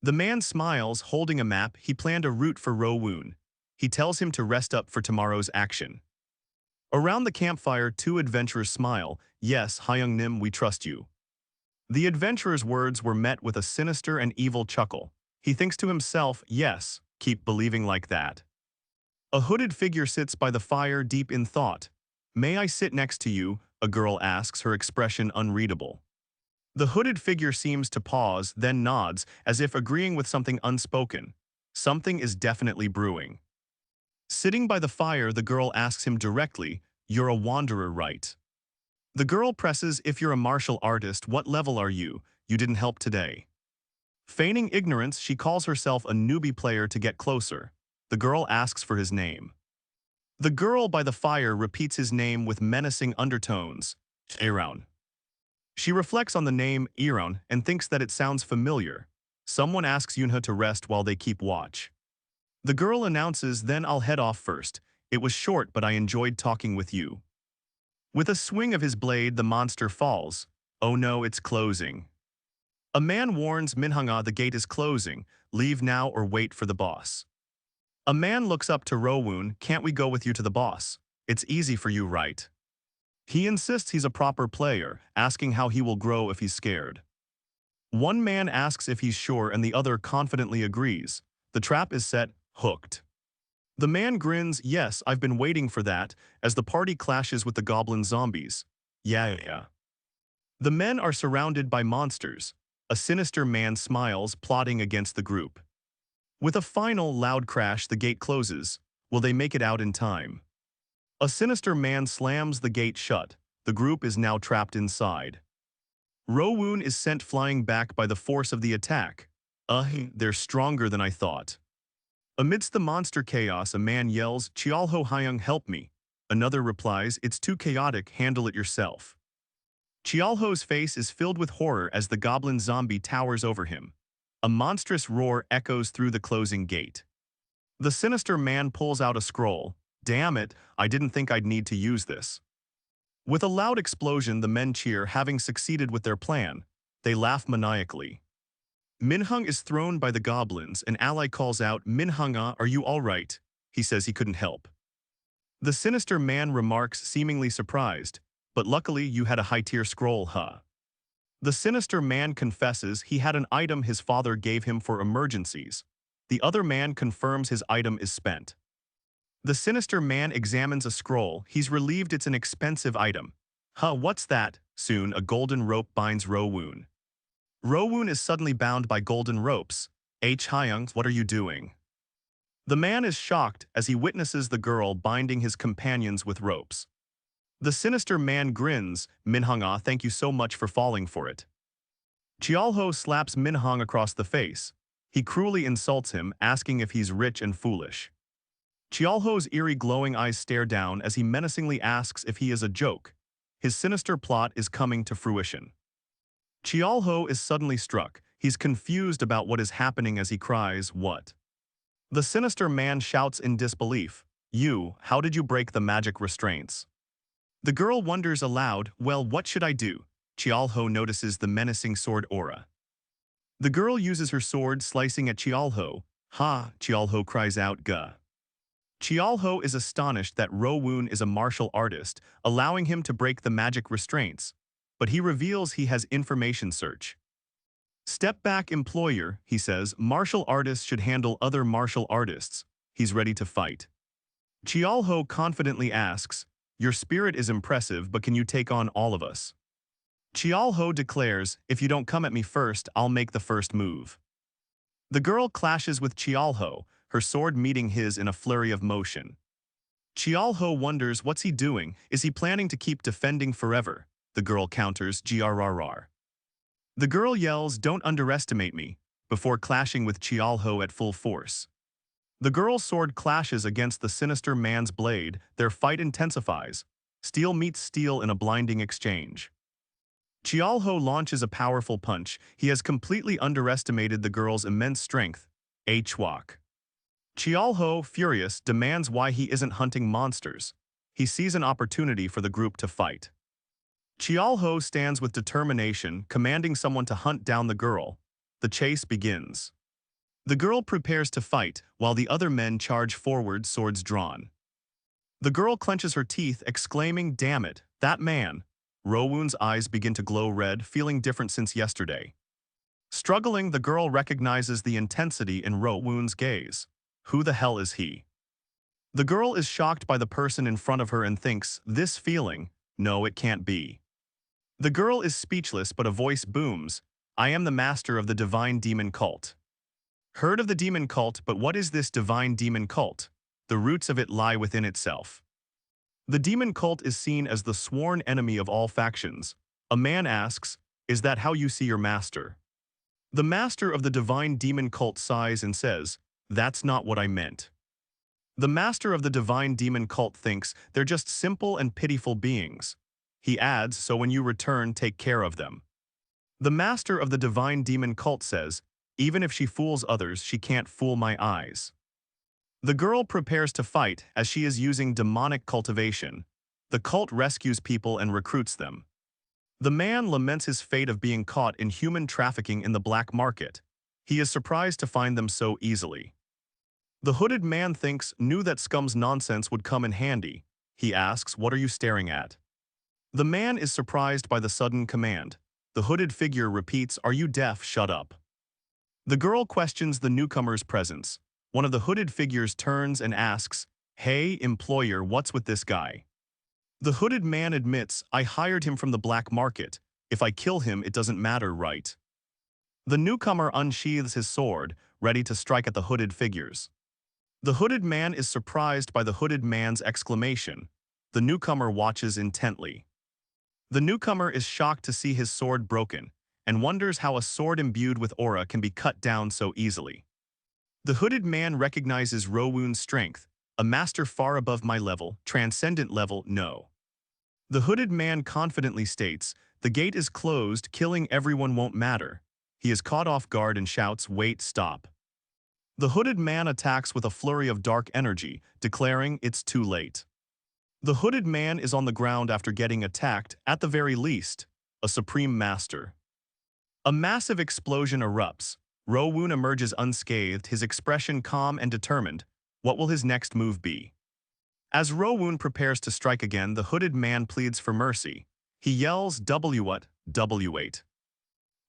The man smiles, holding a map. He planned a route for Rowoon. He tells him to rest up for tomorrow's action. Around the campfire, 2 adventurers smile. Yes, Hyung Nim, we trust you. The adventurer's words were met with a sinister and evil chuckle. He thinks to himself, yes, keep believing like that. A hooded figure sits by the fire, deep in thought. May I sit next to you? A girl asks, her expression unreadable. The hooded figure seems to pause, then nods, as if agreeing with something unspoken. Something is definitely brewing. Sitting by the fire, the girl asks him directly, you're a wanderer, right? The girl presses, if you're a martial artist, what level are you? You didn't help today. Feigning ignorance, she calls herself a newbie player to get closer. The girl asks for his name. The girl by the fire repeats his name with menacing undertones. Eron. She reflects on the name, Eron, and thinks that it sounds familiar. Someone asks Yunha to rest while they keep watch. The girl announces, then I'll head off first. It was short, but I enjoyed talking with you. With a swing of his blade, the monster falls. Oh no, it's closing. A man warns Minhanga the gate is closing. Leave now or wait for the boss. A man looks up to Rowoon, can't we go with you to the boss? It's easy for you, right? He insists he's a proper player, asking how he will grow if he's scared. One man asks if he's sure and the other confidently agrees. The trap is set, hooked. The man grins, yes, I've been waiting for that, as the party clashes with the goblin zombies. Yeah. The men are surrounded by monsters. A sinister man smiles, plotting against the group. With a final loud crash, the gate closes. Will they make it out in time? A sinister man slams the gate shut. The group is now trapped inside. Rowoon is sent flying back by the force of the attack. They're stronger than I thought. Amidst the monster chaos, a man yells, Cheolho Hyung, help me. Another replies, it's too chaotic, handle it yourself. Cheolho's face is filled with horror as the goblin zombie towers over him. A monstrous roar echoes through the closing gate. The sinister man pulls out a scroll. Damn it, I didn't think I'd need to use this. With a loud explosion, the men cheer, having succeeded with their plan. They laugh maniacally. Minhung is thrown by the goblins. An ally calls out, Minhanga, are you all right? He says he couldn't help. The sinister man remarks, seemingly surprised, but luckily you had a high-tier scroll, huh? The sinister man confesses he had an item his father gave him for emergencies. The other man confirms his item is spent. The sinister man examines a scroll. He's relieved it's an expensive item. What's that? Soon, a golden rope binds Rowoon. Rowoon is suddenly bound by golden ropes. Hyung, what are you doing? The man is shocked as he witnesses the girl binding his companions with ropes. The sinister man grins, Minhanga, thank you so much for falling for it. Cheolho slaps Minhang across the face. He cruelly insults him, asking if he's rich and foolish. Cheolho's eerie glowing eyes stare down as he menacingly asks if he is a joke. His sinister plot is coming to fruition. Cheolho is suddenly struck. He's confused about what is happening as he cries, "What?" The sinister man shouts in disbelief, "You, how did you break the magic restraints?" The girl wonders aloud, "Well, what should I do?" Chialho notices the menacing sword aura. The girl uses her sword, slicing at Chialho. "Ha!" Chialho cries out, "Gah!" Chialho is astonished that Rowoon is a martial artist, allowing him to break the magic restraints, but he reveals he has information search. "Step back, employer," he says. "Martial artists should handle other martial artists." He's ready to fight. Chialho confidently asks, "Your spirit is impressive, but can you take on all of us?" Chialho declares, "If you don't come at me first, I'll make the first move." The girl clashes with Chialho, her sword meeting his in a flurry of motion. Chialho wonders, what's he doing? Is he planning to keep defending forever? The girl counters, "Grrr." The girl yells, "Don't underestimate me," before clashing with Chialho at full force. The girl's sword clashes against the sinister man's blade, their fight intensifies. Steel meets steel in a blinding exchange. Chialho launches a powerful punch. He has completely underestimated the girl's immense strength. A chwak. Chialho, furious, demands why he isn't hunting monsters. He sees an opportunity for the group to fight. Chialho stands with determination, commanding someone to hunt down the girl. The chase begins. The girl prepares to fight, while the other men charge forward, swords drawn. The girl clenches her teeth, exclaiming, "Damn it, that man!" Rowoon's eyes begin to glow red, feeling different since yesterday. Struggling, the girl recognizes the intensity in Rowoon's gaze. Who the hell is he? The girl is shocked by the person in front of her and thinks, "This feeling? No, it can't be." The girl is speechless, but a voice booms, "I am the master of the divine demon cult." Heard of the demon cult, but what is this divine demon cult? The roots of it lie within itself. The demon cult is seen as the sworn enemy of all factions. A man asks, "Is that how you see your master?" The master of the divine demon cult sighs and says, "That's not what I meant." The master of the divine demon cult thinks they're just simple and pitiful beings. He adds, "So when you return, take care of them." The master of the divine demon cult says, "Even if she fools others, she can't fool my eyes." The girl prepares to fight as she is using demonic cultivation. The cult rescues people and recruits them. The man laments his fate of being caught in human trafficking in the black market. He is surprised to find them so easily. The hooded man knew that scum's nonsense would come in handy. He asks, "What are you staring at?" The man is surprised by the sudden command. The hooded figure repeats, "Are you deaf? Shut up." The girl questions the newcomer's presence. One of the hooded figures turns and asks, "Hey, employer, what's with this guy?" The hooded man admits, "I hired him from the black market. If I kill him, it doesn't matter, right?" The newcomer unsheathes his sword, ready to strike at the hooded figures. The hooded man is surprised by the hooded man's exclamation. The newcomer watches intently. The newcomer is shocked to see his sword broken, and wonders how a sword imbued with aura can be cut down so easily. The hooded man recognizes Rowoon's strength, "A master far above my level, transcendent level, no." The hooded man confidently states, "The gate is closed, killing everyone won't matter." He is caught off guard and shouts, "Wait, stop." The hooded man attacks with a flurry of dark energy, declaring, "It's too late." The hooded man is on the ground after getting attacked, at the very least, a supreme master. A massive explosion erupts. Rowoon emerges unscathed, his expression calm and determined. What will his next move be? As Rowoon prepares to strike again, the hooded man pleads for mercy. He yells, "W-what? W8."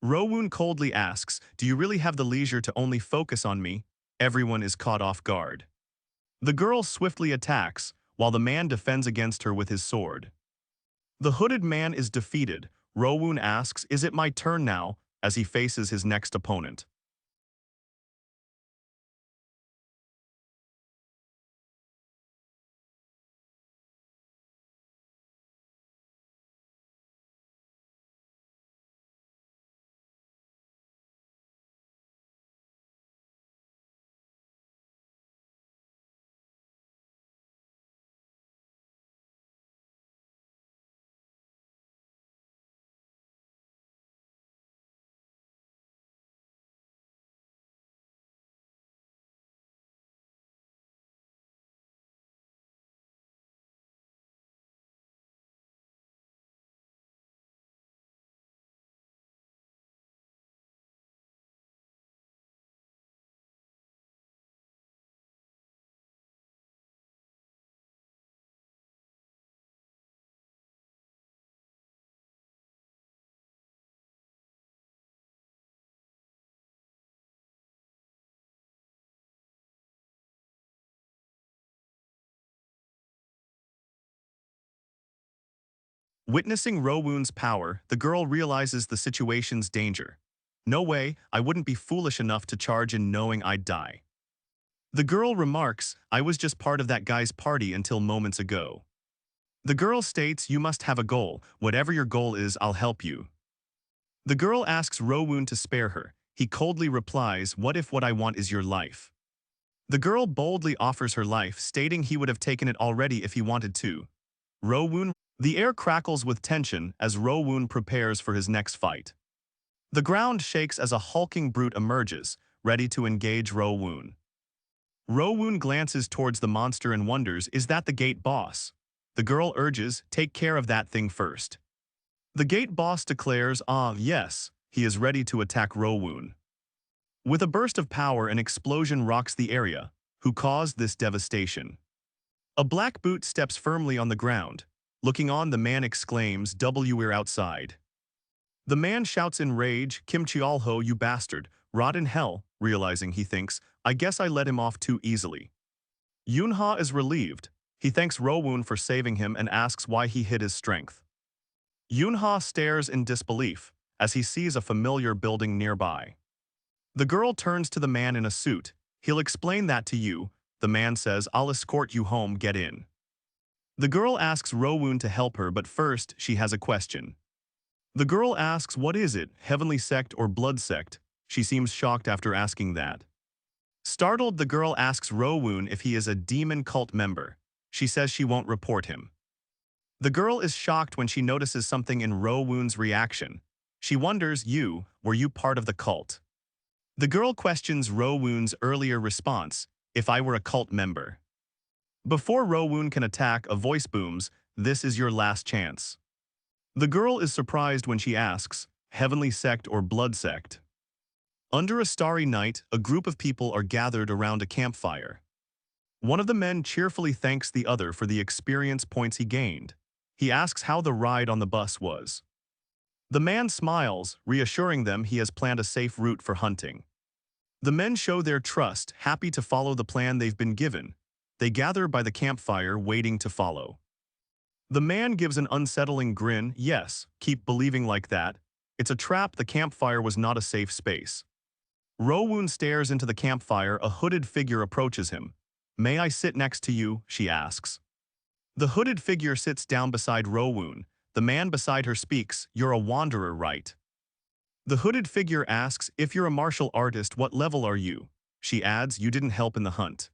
Rowoon coldly asks, "Do you really have the leisure to only focus on me?" Everyone is caught off guard. The girl swiftly attacks, while the man defends against her with his sword. The hooded man is defeated. Rowoon asks, "Is it my turn now?" as he faces his next opponent. Witnessing Rowoon's power, the girl realizes the situation's danger. No way, I wouldn't be foolish enough to charge in knowing I'd die. The girl remarks, I was just part of that guy's party until moments ago. The girl states, you must have a goal. Whatever your goal is, I'll help you. The girl asks Rowoon to spare her. He coldly replies, what if what I want is your life? The girl boldly offers her life, stating he would have taken it already if he wanted to. Rowoon. The air crackles with tension as Rowoon prepares for his next fight. The ground shakes as a hulking brute emerges, ready to engage Rowoon. Rowoon glances towards the monster and wonders, is that the gate boss? The girl urges, take care of that thing first. The gate boss declares, yes, he is ready to attack Rowoon. With a burst of power, an explosion rocks the area. Who caused this devastation? A black boot steps firmly on the ground. Looking on, the man exclaims, we're outside. The man shouts in rage, Kim Cheolho, you bastard, rot in hell, realizing he thinks, I guess I let him off too easily. Yoonha is relieved. He thanks Rowoon for saving him and asks why he hid his strength. Yoonha stares in disbelief as he sees a familiar building nearby. The girl turns to the man in a suit. He'll explain that to you. The man says, I'll escort you home, get in. The girl asks Rowoon to help her, but first she has a question. The girl asks, what is it, heavenly sect or blood sect? She seems shocked after asking that. Startled, the girl asks Rowoon if he is a demon cult member. She says she won't report him. The girl is shocked when she notices something in Rowoon's reaction. She wonders, were you part of the cult? The girl questions Rowoon's earlier response, if I were a cult member. Before Rowoon can attack, a voice booms, this is your last chance. The girl is surprised when she asks, heavenly sect or blood sect? Under a starry night, a group of people are gathered around a campfire. One of the men cheerfully thanks the other for the experience points he gained. He asks how the ride on the bus was. The man smiles, reassuring them he has planned a safe route for hunting. The men show their trust, happy to follow the plan they've been given. They gather by the campfire, waiting to follow. The man gives an unsettling grin, yes, keep believing like that. It's a trap, the campfire was not a safe space. Rowoon stares into the campfire, a hooded figure approaches him. May I sit next to you, she asks. The hooded figure sits down beside Rowoon. The man beside her speaks, you're a wanderer, right? The hooded figure asks, if you're a martial artist, what level are you? She adds, you didn't help in the hunt.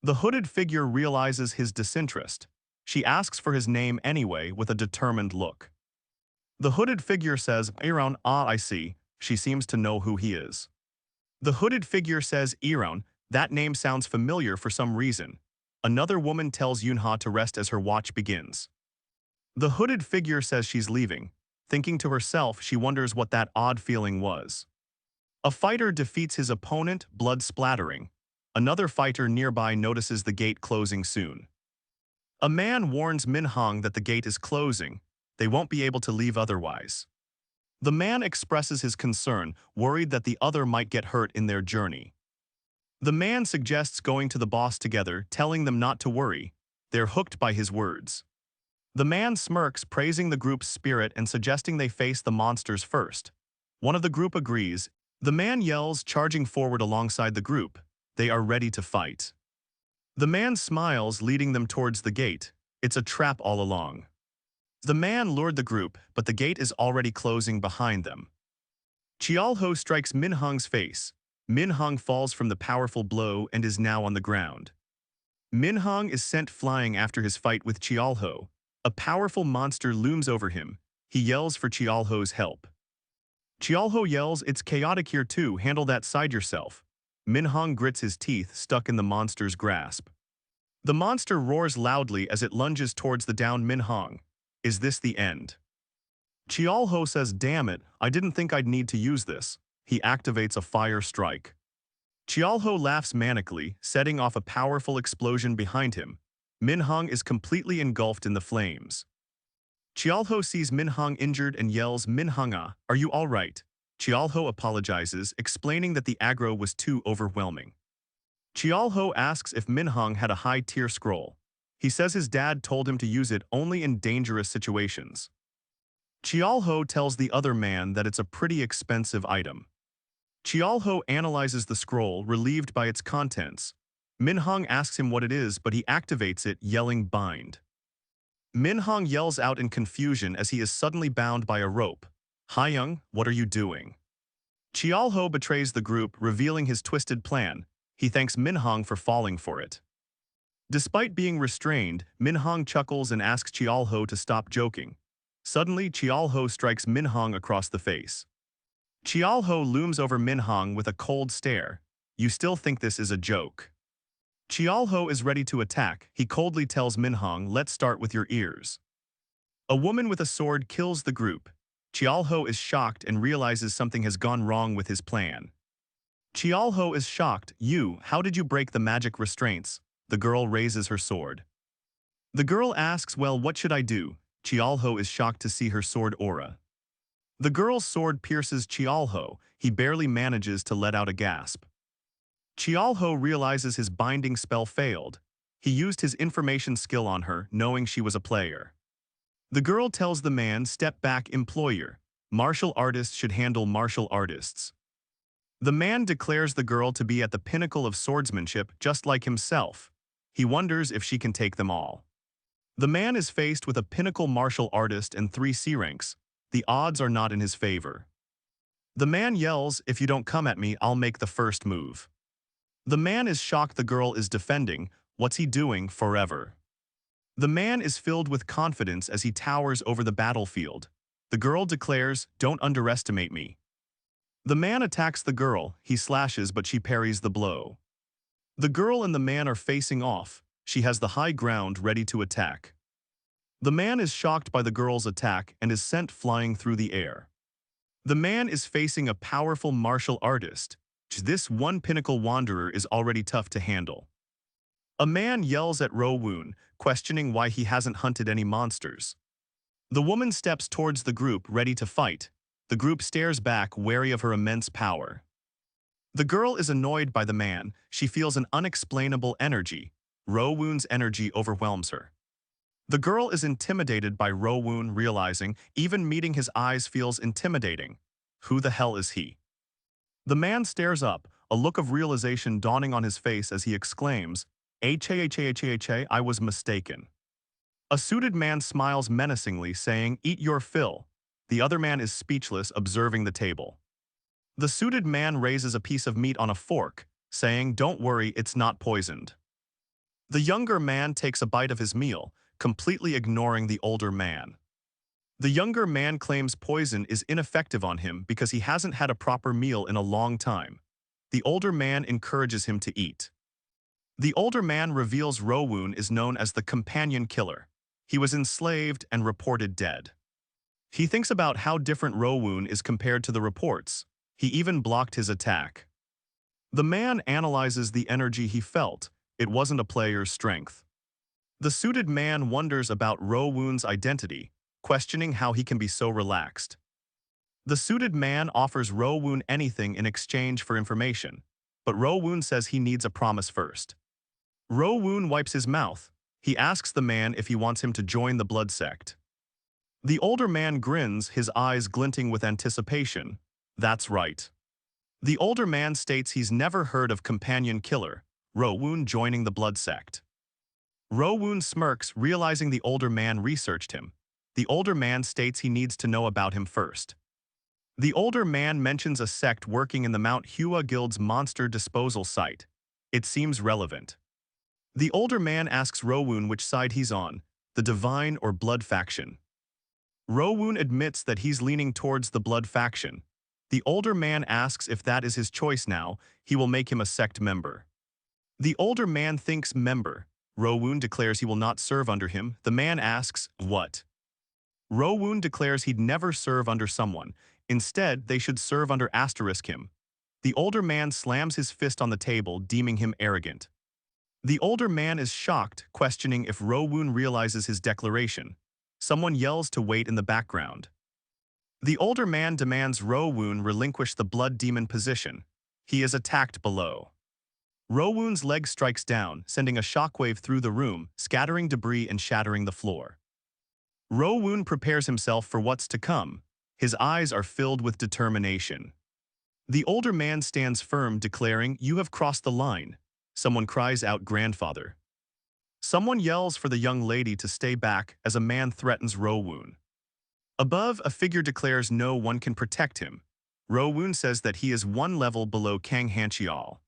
The hooded figure realizes his disinterest. She asks for his name anyway with a determined look. The hooded figure says, Iran, I see. She seems to know who he is. The hooded figure says, Iran, that name sounds familiar for some reason. Another woman tells Yoonha to rest as her watch begins. The hooded figure says she's leaving. Thinking to herself, she wonders what that odd feeling was. A fighter defeats his opponent, blood splattering. Another fighter nearby notices the gate closing soon. A man warns Minhang that the gate is closing. They won't be able to leave otherwise. The man expresses his concern, worried that the other might get hurt in their journey. The man suggests going to the boss together, telling them not to worry. They're hooked by his words. The man smirks, praising the group's spirit and suggesting they face the monsters first. One of the group agrees. The man yells, charging forward alongside the group. They are ready to fight. The man smiles, leading them towards the gate. It's a trap all along. The man lured the group, but the gate is already closing behind them. Cheolho strikes Minhang's face. Minhang falls from the powerful blow and is now on the ground. Minhang is sent flying after his fight with Cheolho. A powerful monster looms over him. He yells for Cheolho's help. Cheolho yells, it's chaotic here too, handle that side yourself. Minhang grits his teeth, stuck in the monster's grasp. The monster roars loudly as it lunges towards the downed Minhang. Is this the end? Cheolho says, damn it, I didn't think I'd need to use this. He activates a fire strike. Cheolho laughs manically, setting off a powerful explosion behind him. Minhang is completely engulfed in the flames. Cheolho sees Minhang injured and yells, Minhanga, are you all right? Cheolho apologizes, explaining that the aggro was too overwhelming. Cheolho asks if Minhang had a high-tier scroll. He says his dad told him to use it only in dangerous situations. Chialho tells the other man that it's a pretty expensive item. Chialho analyzes the scroll, relieved by its contents. Minhong asks him what it is, but he activates it, yelling bind. Minhong yells out in confusion as he is suddenly bound by a rope. Hayoung, what are you doing? Chialho betrays the group, revealing his twisted plan. He thanks Minhong for falling for it. Despite being restrained, Minhong chuckles and asks Chialho to stop joking. Suddenly, Chialho strikes Minhong across the face. Chialho looms over Minhong with a cold stare. You still think this is a joke? Chialho is ready to attack. He coldly tells Minhong, let's start with your ears. A woman with a sword kills the group. Chialho is shocked and realizes something has gone wrong with his plan. Chialho is shocked. How did you break the magic restraints? The girl raises her sword. The girl asks, well, what should I do? Chialho is shocked to see her sword aura. The girl's sword pierces Chialho. He barely manages to let out a gasp. Chialho realizes his binding spell failed. He used his information skill on her, knowing she was a player. The girl tells the man, step back, employer. Martial artists should handle martial artists. The man declares the girl to be at the pinnacle of swordsmanship, just like himself. He wonders if she can take them all. The man is faced with a pinnacle martial artist and 3 C ranks. The odds are not in his favor. The man yells, if you don't come at me, I'll make the first move. The man is shocked the girl is defending. What's he doing? Forever. The man is filled with confidence as he towers over the battlefield. The girl declares, don't underestimate me. The man attacks the girl. He slashes, but she parries the blow. The girl and the man are facing off. She has the high ground, ready to attack. The man is shocked by the girl's attack and is sent flying through the air. The man is facing a powerful martial artist. This one pinnacle wanderer is already tough to handle. A man yells at Ro-woon, questioning why he hasn't hunted any monsters. The woman steps towards the group, ready to fight. The group stares back, wary of her immense power. The girl is annoyed by the man. She feels an unexplainable energy. Ro-woon's energy overwhelms her. The girl is intimidated by Ro-woon, realizing even meeting his eyes feels intimidating. Who the hell is he? The man stares up, a look of realization dawning on his face as he exclaims, I was mistaken. A suited man smiles menacingly, saying, eat your fill. The other man is speechless, observing the table. The suited man raises a piece of meat on a fork, saying, don't worry, it's not poisoned. The younger man takes a bite of his meal, completely ignoring the older man. The younger man claims poison is ineffective on him because he hasn't had a proper meal in a long time. The older man encourages him to eat. The older man reveals Ro-woon is known as the companion killer. He was enslaved and reported dead. He thinks about how different Ro-woon is compared to the reports. He even blocked his attack. The man analyzes the energy he felt. It wasn't a player's strength. The suited man wonders about Ro-woon's identity, questioning how he can be so relaxed. The suited man offers Ro-woon anything in exchange for information, but Ro-woon says he needs a promise first. Ro-woon wipes his mouth. He asks the man if he wants him to join the blood sect. The older man grins, his eyes glinting with anticipation. That's right. The older man states he's never heard of companion killer, Ro-woon joining the blood sect. Ro-woon smirks, realizing the older man researched him. The older man states he needs to know about him first. The older man mentions a sect working in the Mount Hua Guild's monster disposal site. It seems relevant. The older man asks Ro-woon which side he's on, the divine or blood faction. Ro-woon admits that he's leaning towards the blood faction. The older man asks if that is his choice now, he will make him a sect member. The older man thinks member. Ro-woon declares he will not serve under him. The man asks, what? Ro-woon declares he'd never serve under someone. Instead, they should serve under him. The older man slams his fist on the table, deeming him arrogant. The older man is shocked, questioning if Ro-woon realizes his declaration. Someone yells to wait in the background. The older man demands Ro-woon relinquish the blood demon position. He is attacked below. Rowoon's leg strikes down, sending a shockwave through the room, scattering debris and shattering the floor. Rowoon prepares himself for what's to come. His eyes are filled with determination. The older man stands firm, declaring, "You have crossed the line." Someone cries out, "Grandfather." Someone yells for the young lady to stay back as a man threatens Rowoon. Above, a figure declares no one can protect him. Rowoon says that he is one level below Kang Hanchial.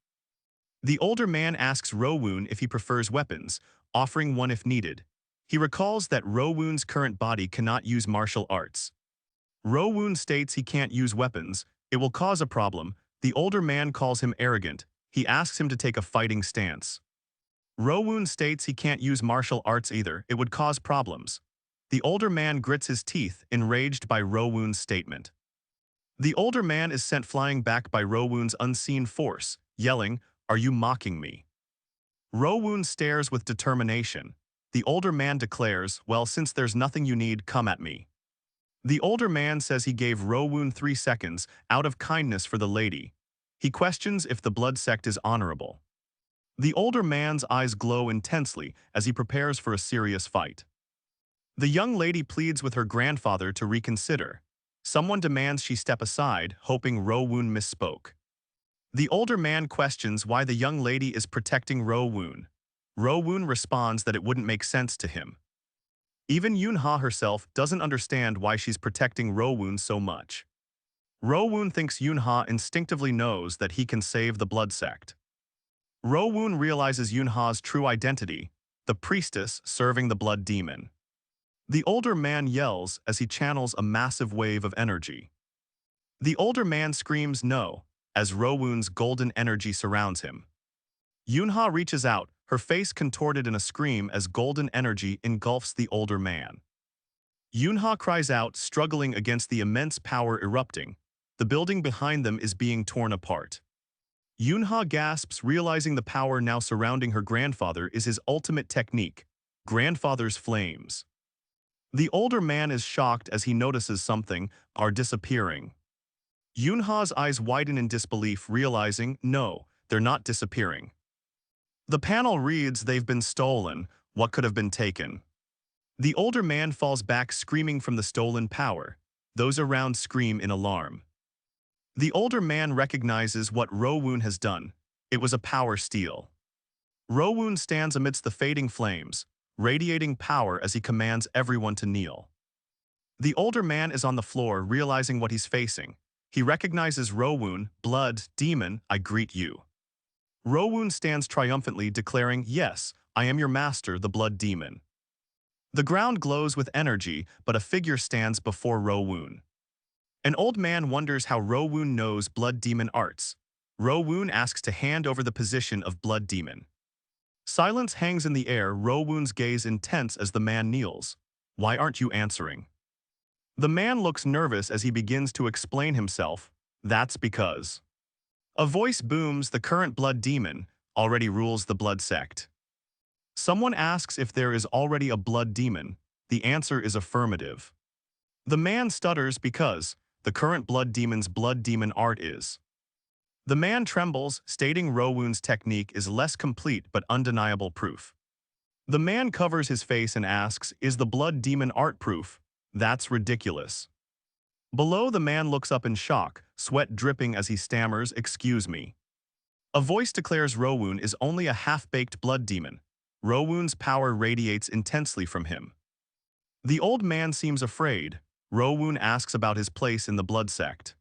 The older man asks Rowoon if he prefers weapons, offering one if needed. He recalls that Rowoon's current body cannot use martial arts. Rowoon states he can't use weapons. It will cause a problem. The older man calls him arrogant. He asks him to take a fighting stance. Rowoon states he can't use martial arts either. It would cause problems. The older man grits his teeth, enraged by Rowoon's statement. The older man is sent flying back by Rowoon's unseen force, yelling, "Are you mocking me?" Rowoon stares with determination. The older man declares, "Well, since there's nothing you need, come at me." The older man says he gave Rowoon 3 seconds out of kindness for the lady. He questions if the blood sect is honorable. The older man's eyes glow intensely as he prepares for a serious fight. The young lady pleads with her grandfather to reconsider. Someone demands she step aside, hoping Rowoon misspoke. The older man questions why the young lady is protecting Rowoon. Rowoon responds that it wouldn't make sense to him. Even Yunha herself doesn't understand why she's protecting Rowoon so much. Rowoon thinks Yunha instinctively knows that he can save the blood sect. Rowoon realizes Yunha's true identity, the priestess serving the blood demon. The older man yells as he channels a massive wave of energy. The older man screams no, as Rowoon's golden energy surrounds him. Yunha reaches out, her face contorted in a scream as golden energy engulfs the older man. Yunha cries out, struggling against the immense power erupting. The building behind them is being torn apart. Yunha gasps, realizing the power now surrounding her grandfather is his ultimate technique, grandfather's flames. The older man is shocked as he notices something are disappearing. Yunha's eyes widen in disbelief, realizing, no, they're not disappearing. The panel reads, "They've been stolen. What could have been taken?" The older man falls back, screaming from the stolen power. Those around scream in alarm. The older man recognizes what Rowoon has done. It was a power steal. Rowoon stands amidst the fading flames, radiating power as he commands everyone to kneel. The older man is on the floor, realizing what he's facing. He recognizes Rowoon, "Blood, demon, I greet you." Rowoon stands triumphantly, declaring, "Yes, I am your master, the blood demon." The ground glows with energy, but a figure stands before Rowoon. An old man wonders how Rowoon knows blood demon arts. Rowoon asks to hand over the position of blood demon. Silence hangs in the air, Rowoon's gaze intense as the man kneels. "Why aren't you answering?" The man looks nervous as he begins to explain himself. "That's because." A voice booms, "The current blood demon already rules the blood sect." Someone asks if there is already a blood demon. The answer is affirmative. The man stutters because the current blood demon's blood demon art is. The man trembles, stating Rowoon's technique is less complete but undeniable proof. The man covers his face and asks, "Is the blood demon art proof?" "That's ridiculous." Below, the man looks up in shock, sweat dripping as he stammers, "Excuse me." A voice declares Rowoon is only a half-baked blood demon. Rowoon's power radiates intensely from him. The old man seems afraid. Rowoon asks about his place in the blood sect.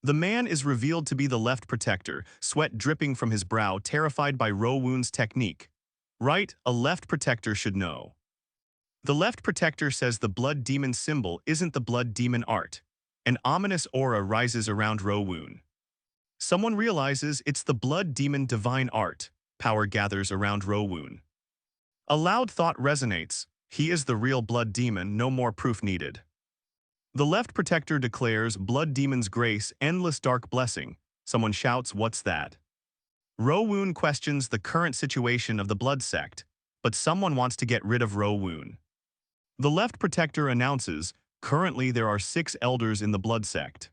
The man is revealed to be the left protector, sweat dripping from his brow, terrified by Rowoon's technique. Right, a left protector should know. The left protector says the blood demon symbol isn't the blood demon art. An ominous aura rises around Rowoon. Someone realizes it's the blood demon divine art. Power gathers around Rowoon. A loud thought resonates. He is the real blood demon, no more proof needed. The left protector declares, "Blood demon's grace, endless dark blessing." Someone shouts, "What's that?" Rowoon questions the current situation of the blood sect, but someone wants to get rid of Rowoon. The left protector announces, "Currently there are 6 elders in the blood sect."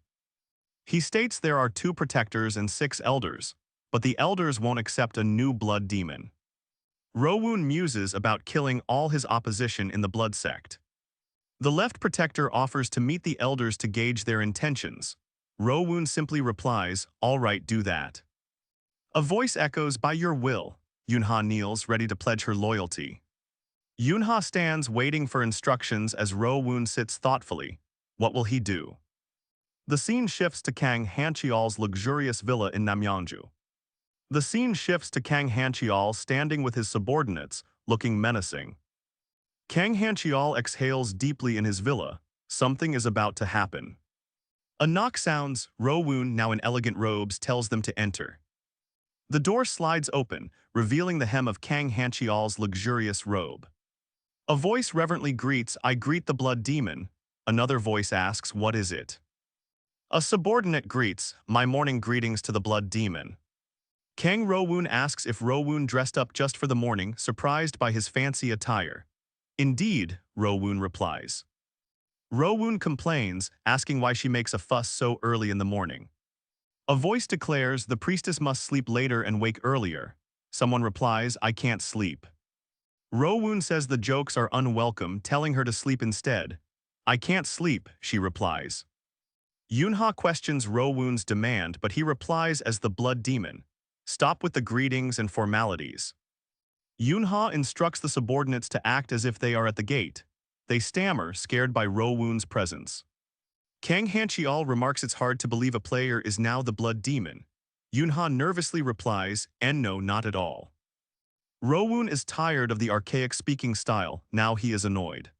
He states there are 2 protectors and 6 elders. but the elders won't accept a new blood demon. Rowoon muses about killing all his opposition in the blood sect. The left protector offers to meet the elders to gauge their intentions. Rowoon simply replies, "All right, do that." A voice echoes, "By your will." Yunha kneels, ready to pledge her loyalty. Yunha stands waiting for instructions as Rowoon sits thoughtfully. What will he do? The scene shifts to Kang Hancheol's luxurious villa in Namyeongju. The scene shifts to Kang Hancheol standing with his subordinates, looking menacing. Kang Hancheol exhales deeply in his villa. Something is about to happen. A knock sounds. Rowoon, now in elegant robes, tells them to enter. The door slides open, revealing the hem of Kang Hancheol's luxurious robe. A voice reverently greets, "I greet the blood demon." Another voice asks, "What is it?" A subordinate greets, "My morning greetings to the blood demon." Kang Rowoon asks if Rowoon dressed up just for the morning, surprised by his fancy attire. "Indeed," Rowoon replies. Rowoon complains, asking why she makes a fuss so early in the morning. A voice declares the priestess must sleep later and wake earlier. Someone replies, "I can't sleep." Rowoon says the jokes are unwelcome, telling her to sleep instead. "I can't sleep," she replies. Yunha questions Rowoon's demand, but he replies as the blood demon, "Stop with the greetings and formalities." Yunha instructs the subordinates to act as if they are at the gate. They stammer, scared by Rowoon's presence. Kang Hancheol remarks it's hard to believe a player is now the blood demon. Yunha nervously replies, "No, not at all." Rowoon is tired of the archaic speaking style, now he is annoyed.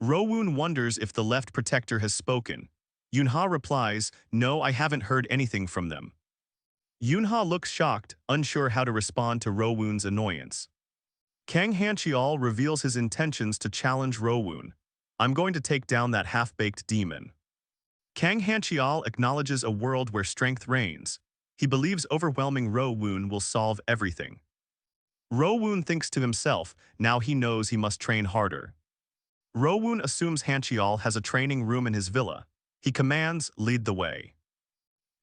Rowoon wonders if the left protector has spoken. Yunha replies, "No, I haven't heard anything from them." Yunha looks shocked, unsure how to respond to Rowoon's annoyance. Kang Hancheol reveals his intentions to challenge Rowoon. "I'm going to take down that half-baked demon." Kang Hancheol acknowledges a world where strength reigns. He believes overwhelming Rowoon will solve everything. Rowoon thinks to himself, now he knows he must train harder. Rowoon assumes Hancheol has a training room in his villa. He commands, "Lead the way."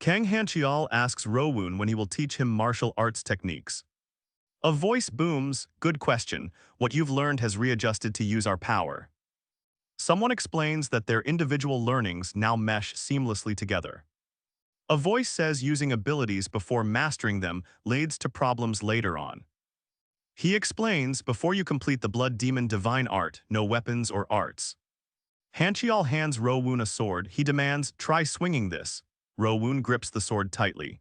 Kang Hancheol asks Rowoon when he will teach him martial arts techniques. A voice booms, "Good question. What you've learned has readjusted to use our power." Someone explains that their individual learnings now mesh seamlessly together. A voice says using abilities before mastering them leads to problems later on. He explains, "Before you complete the blood demon divine art, no weapons or arts." Hancheol hands Rowoon a sword. He demands, "Try swinging this." Rowoon grips the sword tightly.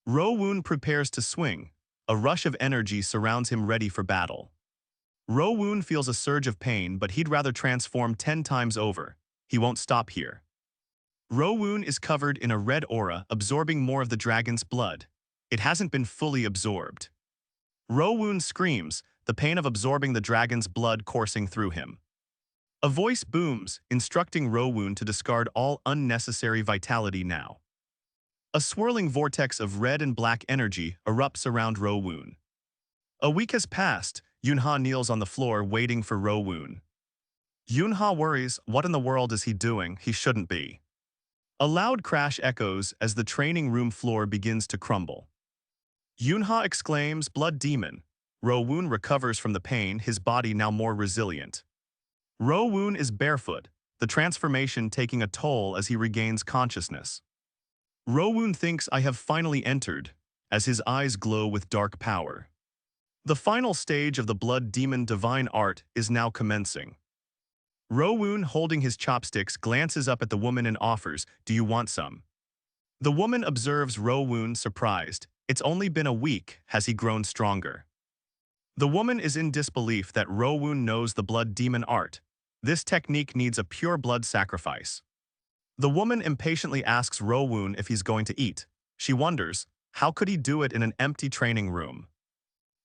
Rowoon prepares to swing. A rush of energy surrounds him, ready for battle. Rowoon feels a surge of pain, but he'd rather transform 10 times over. He won't stop here. Rowoon is covered in a red aura, absorbing more of the dragon's blood. It hasn't been fully absorbed. Rowoon screams, the pain of absorbing the dragon's blood coursing through him. A voice booms, instructing Rowoon to discard all unnecessary vitality now. A swirling vortex of red and black energy erupts around Rowoon. A week has passed. Yunha kneels on the floor waiting for Rowoon. Yunha worries, what in the world is he doing? He shouldn't be. A loud crash echoes as the training room floor begins to crumble. Yunha exclaims, "Blood demon." Rowoon recovers from the pain, his body now more resilient. Rowoon is barefoot, the transformation taking a toll as he regains consciousness. Rowoon thinks, "I have finally entered," as his eyes glow with dark power. The final stage of the blood demon divine art is now commencing. Rowoon, holding his chopsticks, glances up at the woman and offers, "Do you want some?" The woman observes Rowoon, surprised. It's only been a week. Has he grown stronger? The woman is in disbelief that Rowoon knows the blood demon art. This technique needs a pure blood sacrifice. The woman impatiently asks Rowoon if he's going to eat. She wonders, how could he do it in an empty training room?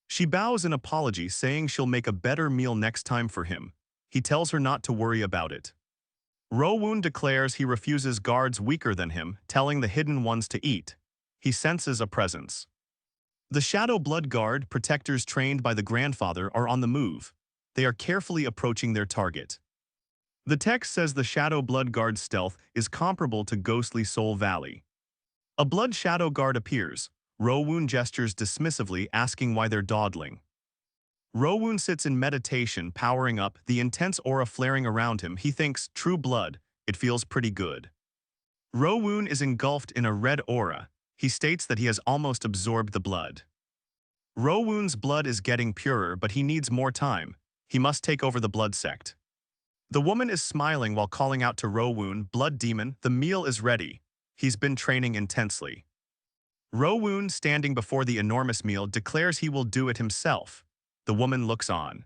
She bows in apology, saying she'll make a better meal next time for him. He tells her not to worry about it. Rowoon declares he refuses guards weaker than him, telling the hidden ones to eat. He senses a presence. The Shadow Blood Guard, protectors trained by the grandfather, are on the move. They are carefully approaching their target. The text says the Shadow Blood Guard's stealth is comparable to Ghostly Soul Valley. A Blood Shadow Guard appears. Rowoon gestures dismissively, asking why they're dawdling. Rowoon sits in meditation, powering up, the intense aura flaring around him. He thinks, true blood, it feels pretty good. Rowoon is engulfed in a red aura. He states that he has almost absorbed the blood. Rowoon's blood is getting purer, but he needs more time. He must take over the blood sect. The woman is smiling while calling out to Rowoon, blood demon, the meal is ready. He's been training intensely. Rowoon, standing before the enormous meal, declares he will do it himself. The woman looks on.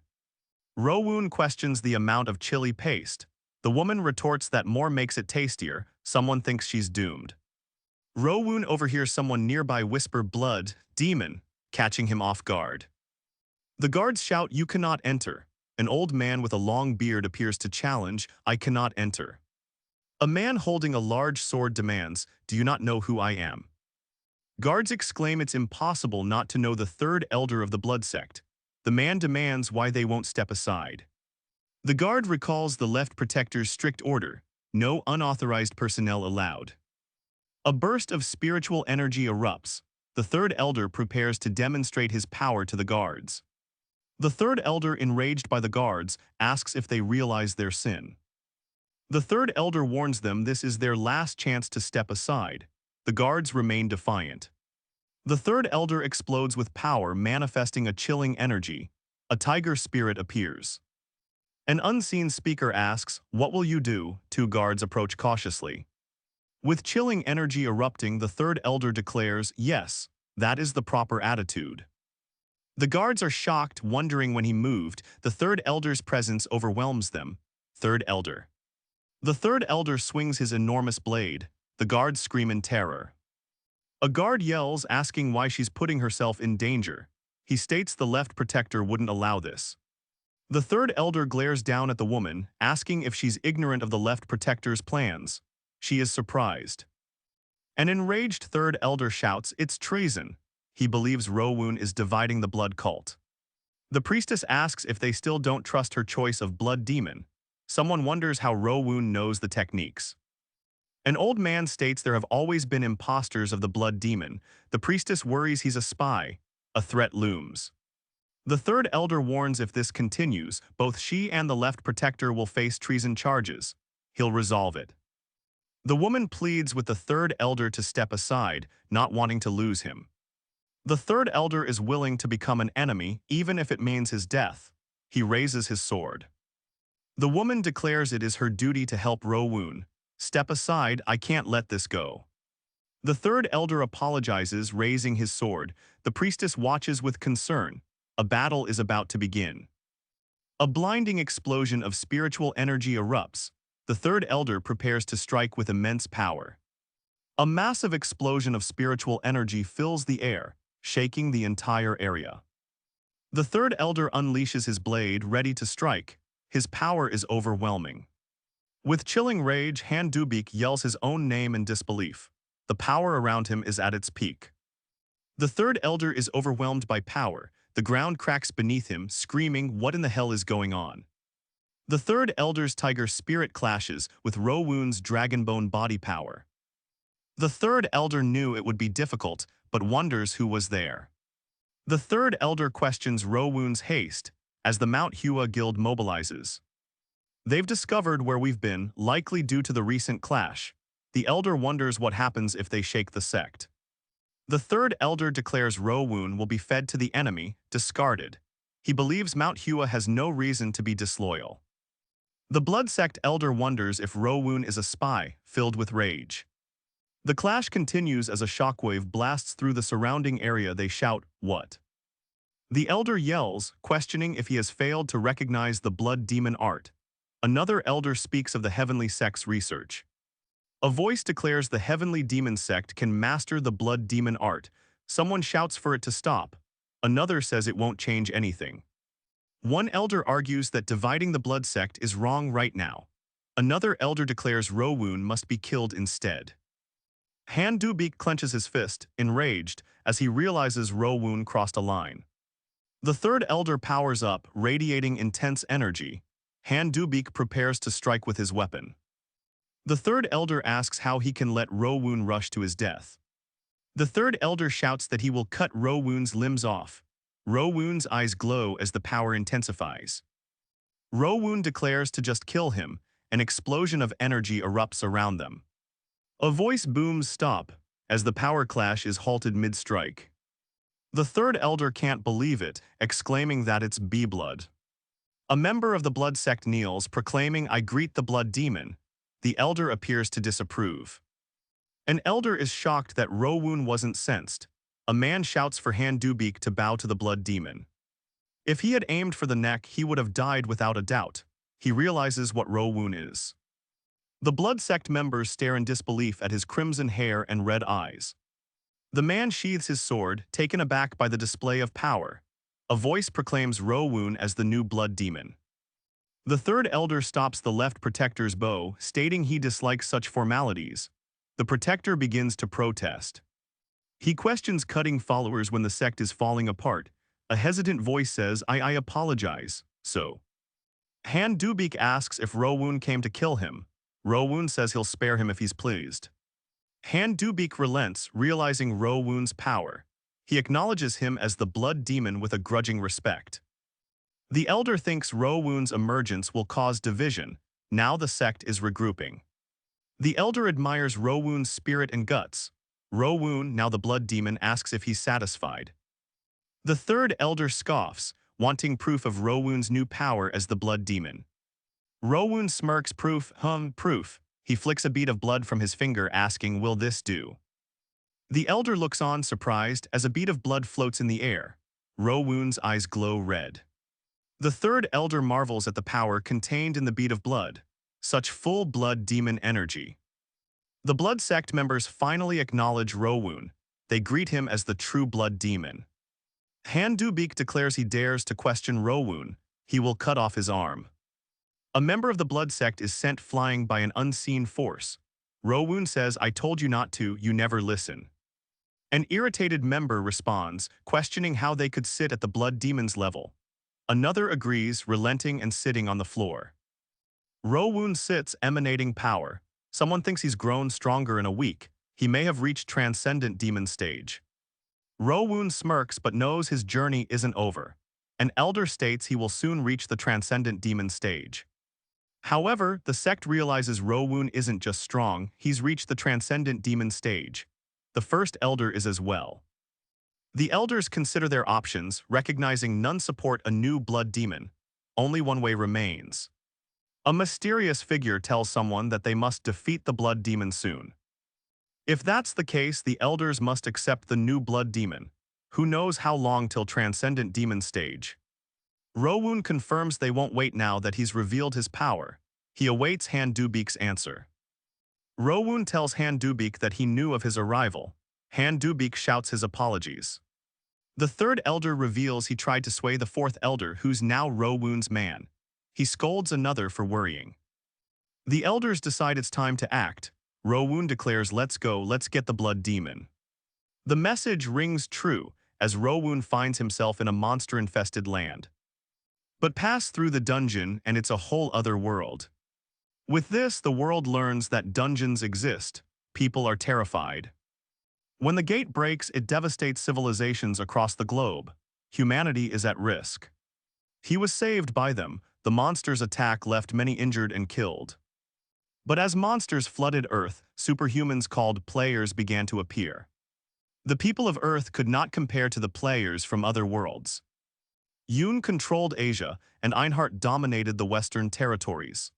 Rowoon questions the amount of chili paste. The woman retorts that more makes it tastier. Someone thinks she's doomed. Rowoon overhears someone nearby whisper blood, demon, catching him off guard. The guards shout, you cannot enter. An old man with a long beard appears to challenge, I cannot enter. A man holding a large sword demands, do you not know who I am? Guards exclaim it's impossible not to know the third elder of the blood sect. The man demands why they won't step aside. The guard recalls the left protector's strict order, no unauthorized personnel allowed. A burst of spiritual energy erupts. The third elder prepares to demonstrate his power to the guards. The third elder, enraged by the guards, asks if they realize their sin. The third elder warns them this is their last chance to step aside. The guards remain defiant. The third elder explodes with power, manifesting a chilling energy. A tiger spirit appears. An unseen speaker asks, what will you do? Two guards approach cautiously. With chilling energy erupting, the third elder declares, yes, that is the proper attitude. The guards are shocked, wondering when he moved. The third elder's presence overwhelms them. Third elder. The third elder swings his enormous blade. The guards scream in terror. A guard yells, asking why she's putting herself in danger. He states the left protector wouldn't allow this. The third elder glares down at the woman, asking if she's ignorant of the left protector's plans. She is surprised. An enraged third elder shouts, it's treason. He believes Rowoon is dividing the blood cult. The priestess asks if they still don't trust her choice of blood demon. Someone wonders how Rowoon knows the techniques. An old man states there have always been imposters of the blood demon. The priestess worries he's a spy. A threat looms. The third elder warns if this continues, both she and the left protector will face treason charges. He'll resolve it. The woman pleads with the third elder to step aside, not wanting to lose him. The third elder is willing to become an enemy, even if it means his death. He raises his sword. The woman declares it is her duty to help Rowoon. Step aside, I can't let this go. The third elder apologizes, raising his sword. The priestess watches with concern. A battle is about to begin. A blinding explosion of spiritual energy erupts. The third elder prepares to strike with immense power. A massive explosion of spiritual energy fills the air, shaking the entire area. The third elder unleashes his blade, ready to strike. His power is overwhelming. With chilling rage, Han Dubik yells his own name in disbelief. The power around him is at its peak. The third elder is overwhelmed by power. The ground cracks beneath him, screaming, what in the hell is going on? The third elder's tiger spirit clashes with Rowoon's dragonbone body power. The third elder knew it would be difficult, but wonders who was there. The third elder questions Rowoon's haste as the Manhwa guild mobilizes. They've discovered where we've been, likely due to the recent clash. The elder wonders what happens if they shake the sect. The third elder declares Rowoon will be fed to the enemy, discarded. He believes Manhwa has no reason to be disloyal. The blood sect elder wonders if Rowoon is a spy, filled with rage. The clash continues as a shockwave blasts through the surrounding area. They shout, what? The elder yells, questioning if he has failed to recognize the blood demon art. Another elder speaks of the heavenly sect's research. A voice declares the heavenly demon sect can master the blood demon art. Someone shouts for it to stop. Another says it won't change anything. One elder argues that dividing the blood sect is wrong right now. Another elder declares Rowoon must be killed instead. Han Dubik clenches his fist, enraged, as he realizes Rowoon crossed a line. The third elder powers up, radiating intense energy. Han Dubik prepares to strike with his weapon. The third elder asks how he can let Rowoon rush to his death. The third elder shouts that he will cut Rowoon's limbs off. Rowoon's eyes glow as the power intensifies. Rowoon declares to just kill him. An explosion of energy erupts around them. A voice booms stop as the power clash is halted mid-strike. The third elder can't believe it, exclaiming that it's B-blood. A member of the blood sect kneels, proclaiming, "I greet the blood demon." The elder appears to disapprove. An elder is shocked that Rowoon wasn't sensed. A man shouts for Handubeek to bow to the blood demon. If he had aimed for the neck, he would have died without a doubt. He realizes what Rowoon is. The blood sect members stare in disbelief at his crimson hair and red eyes. The man sheathes his sword, taken aback by the display of power. A voice proclaims Rowoon as the new blood demon. The third elder stops the left protector's bow, stating he dislikes such formalities. The protector begins to protest. He questions cutting followers when the sect is falling apart. A hesitant voice says, I apologize, so. Handubeek asks if Rowoon came to kill him. Rowoon says he'll spare him if he's pleased. Handubeek relents, realizing Rowoon's power. He acknowledges him as the blood demon with a grudging respect. The elder thinks Rowoon's emergence will cause division. Now the sect is regrouping. The elder admires Rowoon's spirit and guts. Rowoon, now the blood demon, asks if he's satisfied. The third elder scoffs, wanting proof of Rowoon's new power as the blood demon. Rowoon smirks, proof. He flicks a bead of blood from his finger, asking, will this do? The elder looks on, surprised, as a bead of blood floats in the air. Rowoon's eyes glow red. The third elder marvels at the power contained in the bead of blood. Such full blood demon energy. The blood sect members finally acknowledge Rowoon. They greet him as the true blood demon. Handubeek declares he dares to question Rowoon. He will cut off his arm. A member of the blood sect is sent flying by an unseen force. Rowoon says, I told you not to, you never listen. An irritated member responds, questioning how they could sit at the blood demon's level. Another agrees, relenting and sitting on the floor. Rowoon sits, emanating power. Someone thinks he's grown stronger in a week. He may have reached transcendent demon stage. Rowoon smirks but knows his journey isn't over. An elder states he will soon reach the transcendent demon stage. However, the sect realizes Rowoon isn't just strong, he's reached the transcendent demon stage. The first elder is as well. The elders consider their options, recognizing none support a new blood demon. Only one way remains. A mysterious figure tells someone that they must defeat the blood demon soon. If that's the case, the elders must accept the new blood demon. Who knows how long till transcendent demon stage? Rowoon confirms they won't wait now that he's revealed his power. He awaits Handubeek's answer. Rowoon tells Handubeek that he knew of his arrival. Handubeek shouts his apologies. The third elder reveals he tried to sway the fourth elder, who's now Rowoon's man. He scolds another for worrying. The elders decide it's time to act. Rowoon declares, let's go, let's get the blood demon. The message rings true as Rowoon finds himself in a monster-infested land. But pass through the dungeon and it's a whole other world. With this, the world learns that dungeons exist. People are terrified. When the gate breaks, it devastates civilizations across the globe. Humanity is at risk. He was saved by them. The monster's attack left many injured and killed. But as monsters flooded Earth, superhumans called players began to appear. The people of Earth could not compare to the players from other worlds. Yoon controlled Asia, and Einhart dominated the Western territories.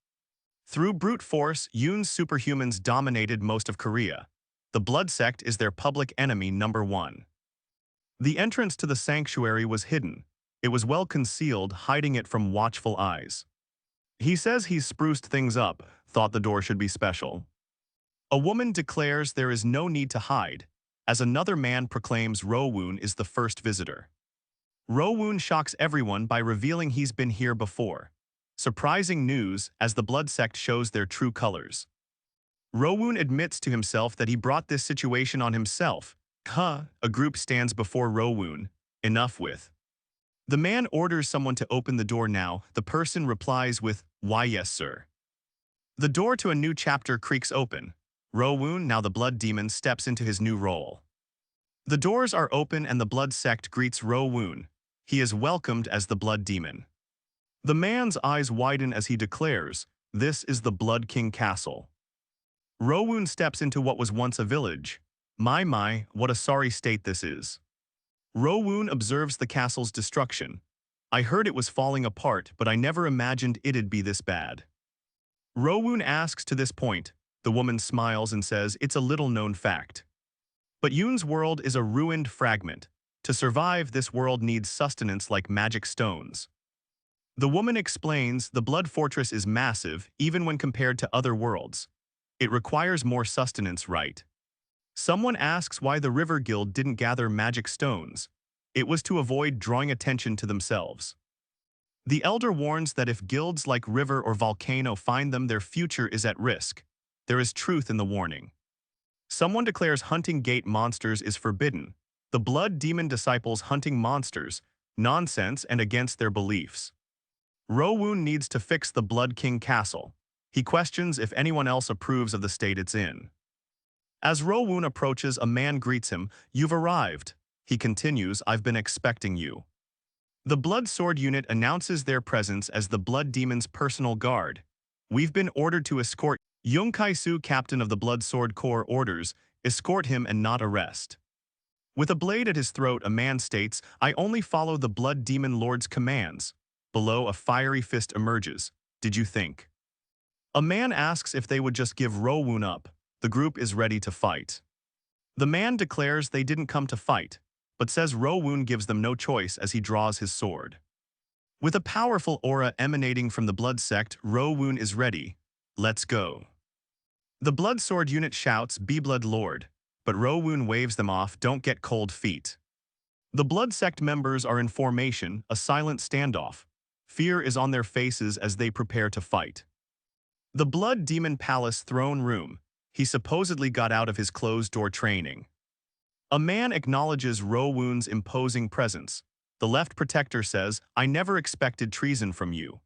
Through brute force, Yoon's superhumans dominated most of Korea. The blood sect is their public enemy number one. The entrance to the sanctuary was hidden. It was well concealed, hiding it from watchful eyes. He says he's spruced things up, thought the door should be special. A woman declares there is no need to hide, as another man proclaims Rowoon is the first visitor. Rowoon shocks everyone by revealing he's been here before. Surprising news as the blood sect shows their true colors. Rowoon admits to himself that he brought this situation on himself. A group stands before Rowoon. Enough with. The man orders someone to open the door now. The person replies with, why yes sir. The door to a new chapter creaks open. Rowoon, now the blood demon, steps into his new role. The doors are open and the blood sect greets Ro-woon. He is welcomed as the blood demon. The man's eyes widen as he declares, "This is the Blood King Castle." Ro-woon steps into what was once a village. My, what a sorry state this is. Ro-woon observes the castle's destruction. I heard it was falling apart, but I never imagined it'd be this bad. Ro-woon asks to this point. The woman smiles and says it's a little-known fact. But Yoon's world is a ruined fragment. To survive, this world needs sustenance like magic stones. The woman explains the Blood Fortress is massive, even when compared to other worlds. It requires more sustenance, right? Someone asks why the River Guild didn't gather magic stones. It was to avoid drawing attention to themselves. The elder warns that if guilds like River or Volcano find them, their future is at risk. There is truth in the warning. Someone declares hunting gate monsters is forbidden. The blood demon disciples hunting monsters, nonsense and against their beliefs. Ro-woon needs to fix the Blood King Castle. He questions if anyone else approves of the state it's in. As Ro-woon approaches, a man greets him. You've arrived. He continues, I've been expecting you. The Blood Sword unit announces their presence as the Blood Demon's personal guard. We've been ordered to escort. Young Kai-soo, captain of the Blood Sword Corps, orders, escort him and not arrest. With a blade at his throat, a man states, I only follow the Blood Demon Lord's commands. Below, a fiery fist emerges. Did you think? A man asks if they would just give Ro-woon up. The group is ready to fight. The man declares they didn't come to fight, but says Ro-woon gives them no choice as he draws his sword. With a powerful aura emanating from the blood sect, Ro-woon is ready. Let's go. The Blood Sword unit shouts, Be Blood Lord, but Ro-woon waves them off, don't get cold feet. The blood sect members are in formation, a silent standoff. Fear is on their faces as they prepare to fight. The Blood Demon Palace throne room. He supposedly got out of his closed-door training. A man acknowledges Ro-woon's imposing presence. The Left Protector says, I never expected treason from you.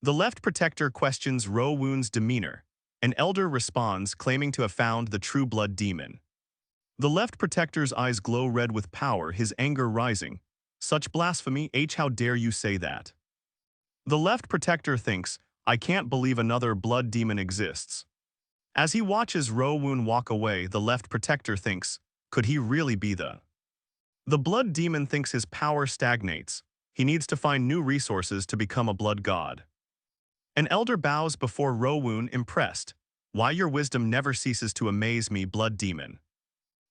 The Left Protector questions Ro-woon's demeanor. An elder responds, claiming to have found the true blood demon. The Left Protector's eyes glow red with power, his anger rising. Such blasphemy, how dare you say that? The Left Protector thinks, I can't believe another blood demon exists. As he watches Ro-woon walk away, the Left Protector thinks, could he really be the blood demon thinks his power stagnates. He needs to find new resources to become a blood god. An elder bows before Ro-woon, impressed. Why your wisdom never ceases to amaze me, blood demon.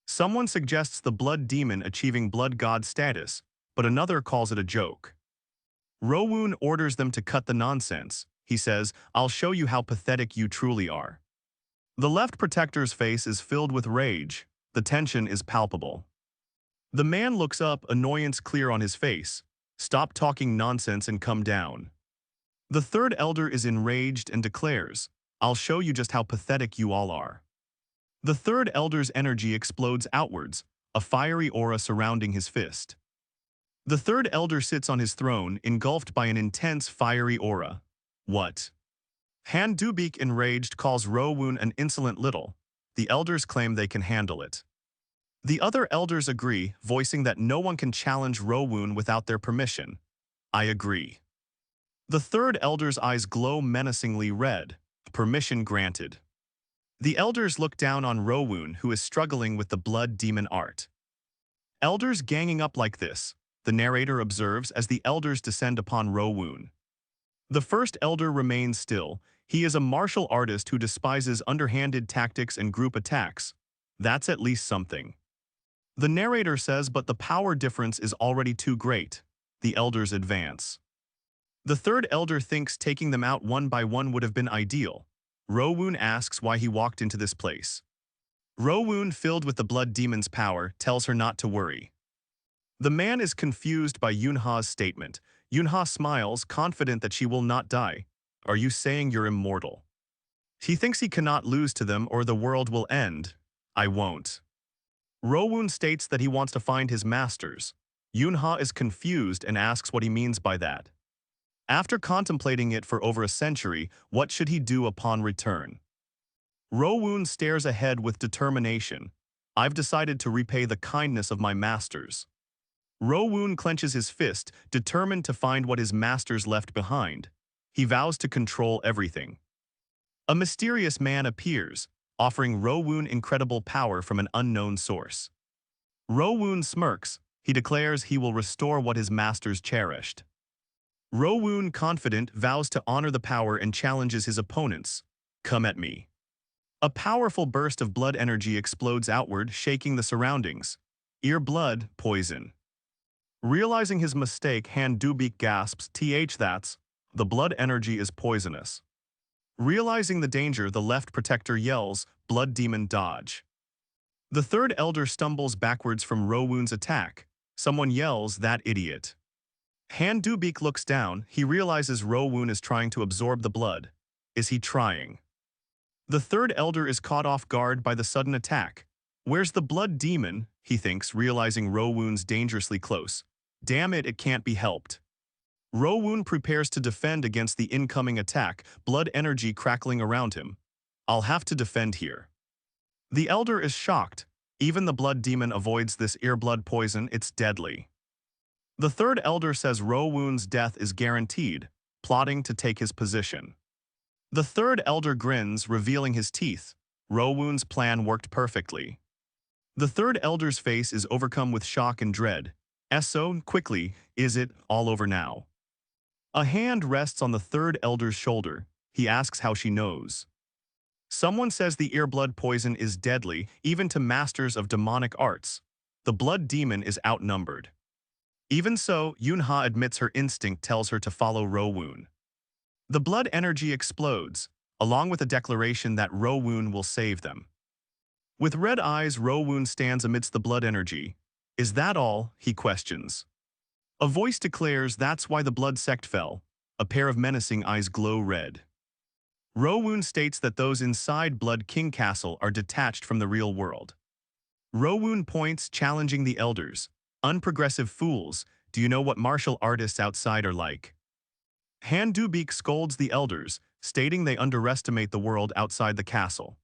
Someone suggests the blood demon achieving blood god status, but another calls it a joke. Ro-woon orders them to cut the nonsense. He says, I'll show you how pathetic you truly are. The Left Protector's face is filled with rage. The tension is palpable. The man looks up, annoyance clear on his face. Stop talking nonsense and come down. The third elder is enraged and declares, I'll show you just how pathetic you all are. The third elder's energy explodes outwards, a fiery aura surrounding his fist. The third elder sits on his throne, engulfed by an intense fiery aura. What? Han Dubik, enraged, calls Ro-woon an insolent little. The elders claim they can handle it. The other elders agree, voicing that no one can challenge Ro-woon without their permission. I agree. The third elder's eyes glow menacingly red. Permission granted. The elders look down on Ro-woon, who is struggling with the blood demon art. Elders ganging up like this, the narrator observes as the elders descend upon Ro-woon. The first elder remains still. He is a martial artist who despises underhanded tactics and group attacks. That's at least something. The narrator says, but the power difference is already too great. The elders advance. The third elder thinks taking them out one by one would have been ideal. Ro-woon asks why he walked into this place. Ro-woon, filled with the blood demon's power, tells her not to worry. The man is confused by Yoonha's statement. Yoonha smiles, confident that she will not die. Are you saying you're immortal? He thinks he cannot lose to them or the world will end. I won't. Ro-woon states that he wants to find his masters. Yoonha is confused and asks what he means by that. After contemplating it for over a century, what should he do upon return? Ro-woon stares ahead with determination. I've decided to repay the kindness of my masters. Rowoon clenches his fist, determined to find what his masters left behind. He vows to control everything. A mysterious man appears, offering Rowoon incredible power from an unknown source. Rowoon smirks. He declares he will restore what his masters cherished. Rowoon, confident, vows to honor the power and challenges his opponents. Come at me. A powerful burst of blood energy explodes outward, shaking the surroundings. Ear blood, poison. Realizing his mistake, Han Dubik gasps, that's, the blood energy is poisonous. Realizing the danger, the left protector yells, blood demon dodge. The third elder stumbles backwards from Rowoon's attack. Someone yells, that idiot. Han Dubik looks down. He realizes Rowoon is trying to absorb the blood. Is he trying? The third elder is caught off guard by the sudden attack. Where's the blood demon? He thinks, realizing Rowoon's dangerously close. Damn it, it can't be helped. Rowoon prepares to defend against the incoming attack, blood energy crackling around him. I'll have to defend here. The elder is shocked. Even the blood demon avoids this ear blood poison, it's deadly. The third elder says Rowoon's death is guaranteed, plotting to take his position. The third elder grins, revealing his teeth. Rowoon's plan worked perfectly. The third elder's face is overcome with shock and dread. So quickly, is it all over now? A hand rests on the third elder's shoulder. He asks how she knows. Someone says the ear blood poison is deadly, even to masters of demonic arts. The blood demon is outnumbered. Even so, Yunha admits her instinct tells her to follow Rowoon. The blood energy explodes, along with a declaration that Rowoon will save them. With red eyes, Rowoon stands amidst the blood energy. Is that all? He questions. A voice declares that's why the blood sect fell. A pair of menacing eyes glow red. Rowoon states that those inside Blood King Castle are detached from the real world. Rowoon points, challenging the elders. Unprogressive fools, do you know what martial artists outside are like? Han Dubik scolds the elders, stating they underestimate the world outside the castle.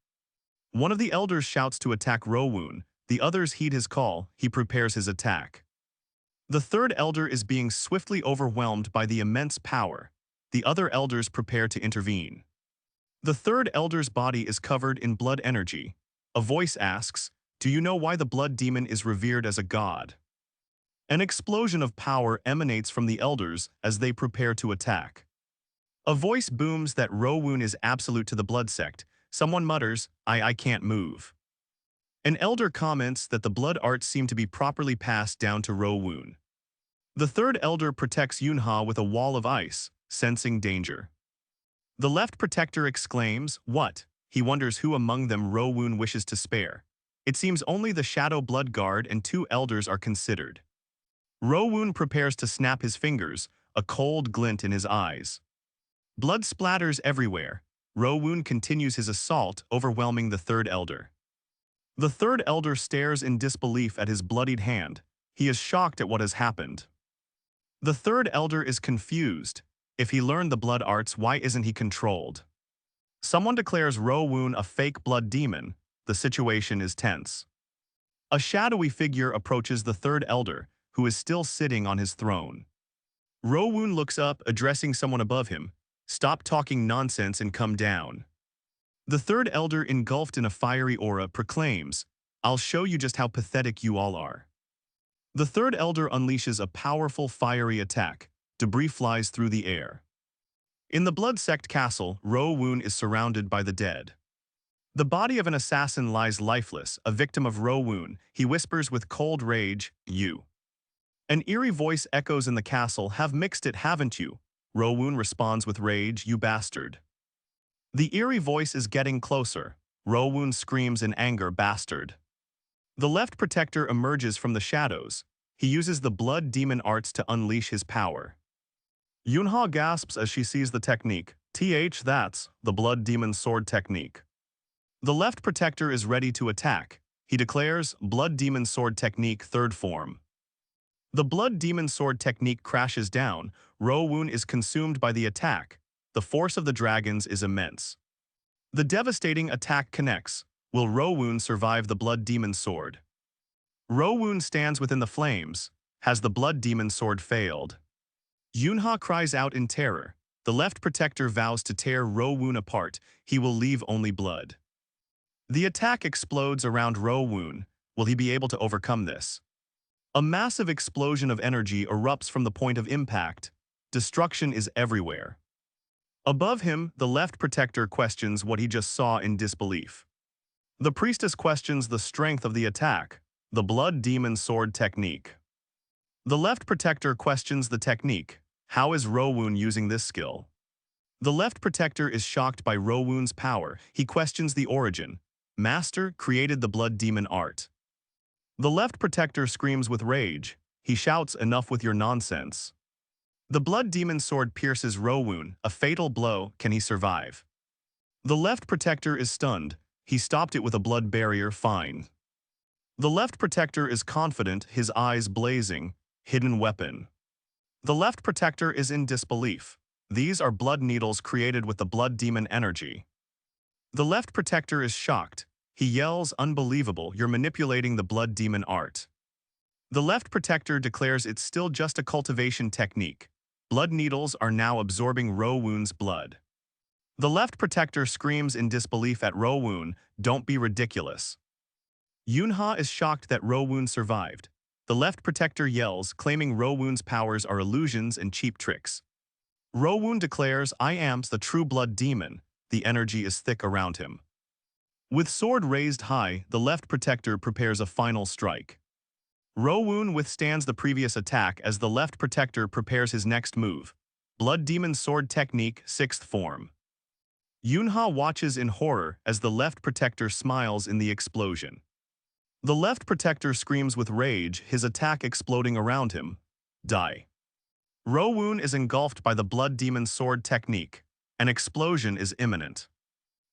One of the elders shouts to attack Rowoon. The others heed his call. He prepares his attack. The third elder is being swiftly overwhelmed by the immense power. The other elders prepare to intervene. The third elder's body is covered in blood energy. A voice asks, do you know why the blood demon is revered as a god? An explosion of power emanates from the elders as they prepare to attack. A voice booms that Rowoon is absolute to the blood sect. Someone mutters, I can't move. An elder comments that the blood arts seem to be properly passed down to Rowoon. The third elder protects Yunha with a wall of ice, sensing danger. The left protector exclaims, what? He wonders who among them Rowoon wishes to spare. It seems only the Shadow Blood Guard and 2 elders are considered. Rowoon prepares to snap his fingers, a cold glint in his eyes. Blood splatters everywhere. Rowoon continues his assault, overwhelming the third elder. The third elder stares in disbelief at his bloodied hand. He is shocked at what has happened. The third elder is confused. If he learned the blood arts, why isn't he controlled? Someone declares Rowoon a fake blood demon. The situation is tense. A shadowy figure approaches the third elder, who is still sitting on his throne. Rowoon looks up, addressing someone above him. Stop talking nonsense and come down. The third elder, engulfed in a fiery aura, proclaims, I'll show you just how pathetic you all are. The third elder unleashes a powerful fiery attack. Debris flies through the air. In the Blood Sect Castle, Rowoon is surrounded by the dead. The body of an assassin lies lifeless, a victim of Rowoon. He whispers with cold rage, you. An eerie voice echoes in the castle, have mixed it, haven't you? Rowoon responds with rage, you bastard. The eerie voice is getting closer. Rowoon screams in anger, bastard. The left protector emerges from the shadows. He uses the blood demon arts to unleash his power. Yunha gasps as she sees the technique. That's the blood demon sword technique. The left protector is ready to attack. He declares, blood demon sword technique, third form. The blood demon sword technique crashes down. Rowoon is consumed by the attack. The force of the dragons is immense. The devastating attack connects. Will Rowoon survive the Blood Demon Sword? Rowoon stands within the flames. Has the Blood Demon Sword failed? Yunha cries out in terror. The left protector vows to tear Rowoon apart. He will leave only blood. The attack explodes around Rowoon. Will he be able to overcome this? A massive explosion of energy erupts from the point of impact. Destruction is everywhere. Above him, the left protector questions what he just saw in disbelief. The priestess questions the strength of the attack, the Blood Demon Sword technique. The left protector questions the technique. How is Rowoon using this skill? The left protector is shocked by Rowoon's power. He questions the origin. Master created the Blood Demon art. The left protector screams with rage. He shouts, "Enough with your nonsense." The Blood Demon Sword pierces Rowoon. A fatal blow. Can he survive? The left protector is stunned. He stopped it with a blood barrier. Fine. The left protector is confident, his eyes blazing. Hidden weapon. The left protector is in disbelief. These are blood needles created with the blood demon energy. The left protector is shocked. He yells, "Unbelievable, you're manipulating the blood demon art." The left protector declares it's still just a cultivation technique. Blood needles are now absorbing Rowoon's blood. The left protector screams in disbelief at Rowoon, "Don't be ridiculous." Yunha is shocked that Rowoon survived. The left protector yells, claiming Rowoon's powers are illusions and cheap tricks. Rowoon declares, "I am the true blood demon." The energy is thick around him. With sword raised high, the left protector prepares a final strike. Rowoon withstands the previous attack as the left protector prepares his next move. Blood Demon Sword Technique, 6th form. Yunha watches in horror as the left protector smiles in the explosion. The left protector screams with rage, his attack exploding around him. Die. Rowoon is engulfed by the Blood Demon Sword Technique. An explosion is imminent.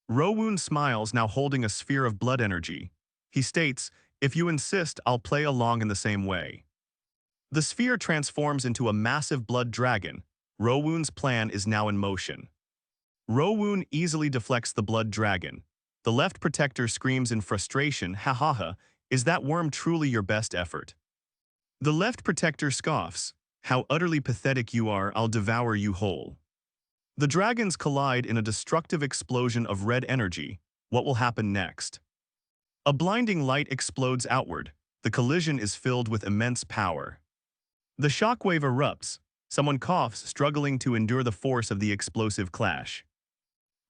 Rowoon smiles, now holding a sphere of blood energy. He states, "If you insist, I'll play along in the same way." The sphere transforms into a massive blood dragon. Rowoon's plan is now in motion. Rowoon easily deflects the blood dragon. The left protector screams in frustration, "Ha ha ha, is that worm truly your best effort?" The left protector scoffs, "How utterly pathetic you are, I'll devour you whole." The dragons collide in a destructive explosion of red energy. What will happen next? A blinding light explodes outward. The collision is filled with immense power. The shockwave erupts. Someone coughs, struggling to endure the force of the explosive clash.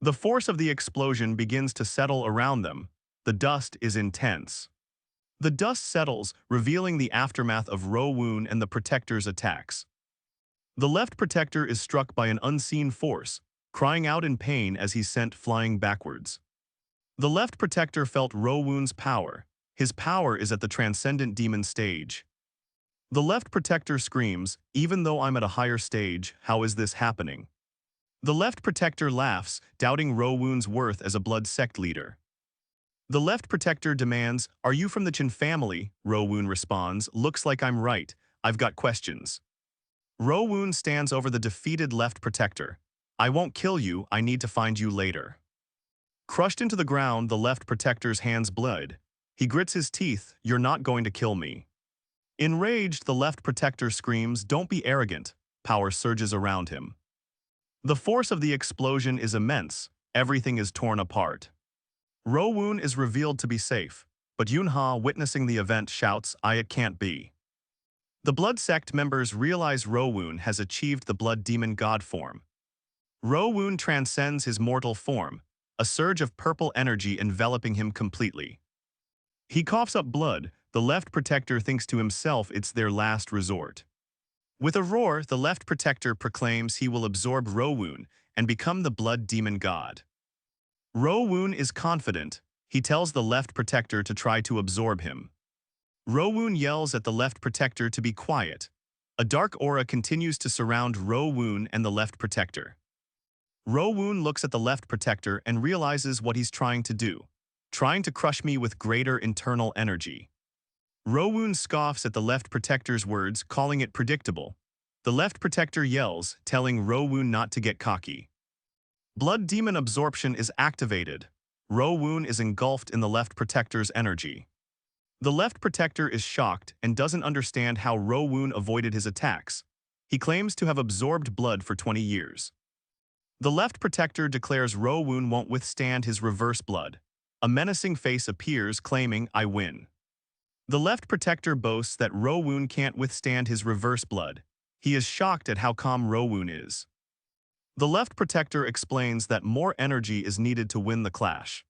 The force of the explosion begins to settle around them. The dust is intense. The dust settles, revealing the aftermath of Rowoon and the protector's attacks. The left protector is struck by an unseen force, crying out in pain as he's sent flying backwards. The left protector felt Rowoon's power. His power is at the transcendent demon stage. The left protector screams, "Even though I'm at a higher stage, how is this happening?" The left protector laughs, doubting Rowoon's worth as a blood sect leader. The left protector demands, "Are you from the Chin family?" Rowoon responds, "Looks like I'm right. I've got questions." Rowoon stands over the defeated left protector. "I won't kill you, I need to find you later." Crushed into the ground, the left protector's hands bled. He grits his teeth, "You're not going to kill me." Enraged, the left protector screams, "Don't be arrogant." Power surges around him. The force of the explosion is immense. Everything is torn apart. Rowoon is revealed to be safe, but Yunha, witnessing the event, shouts, It can't be." The blood sect members realize Rowoon has achieved the blood demon god form. Rowoon transcends his mortal form, a surge of purple energy enveloping him completely. He coughs up blood. The left protector thinks to himself it's their last resort. With a roar, the left protector proclaims he will absorb Rowoon and become the blood demon god. Rowoon is confident. He tells the left protector to try to absorb him. Rowoon yells at the left protector to be quiet. A dark aura continues to surround Rowoon and the left protector. Rowoon looks at the left protector and realizes what he's trying to do, trying to crush me with greater internal energy. Rowoon scoffs at the left protector's words, calling it predictable. The left protector yells, telling Rowoon not to get cocky. Blood demon absorption is activated. Ro-woon is engulfed in the left protector's energy. The left protector is shocked and doesn't understand how Ro-woon avoided his attacks. He claims to have absorbed blood for 20 years. The left protector declares Ro-woon won't withstand his reverse blood. A menacing face appears claiming, "I win." The left protector boasts that Ro-woon can't withstand his reverse blood. He is shocked at how calm Ro-woon is. The left protector explains that more energy is needed to win the clash.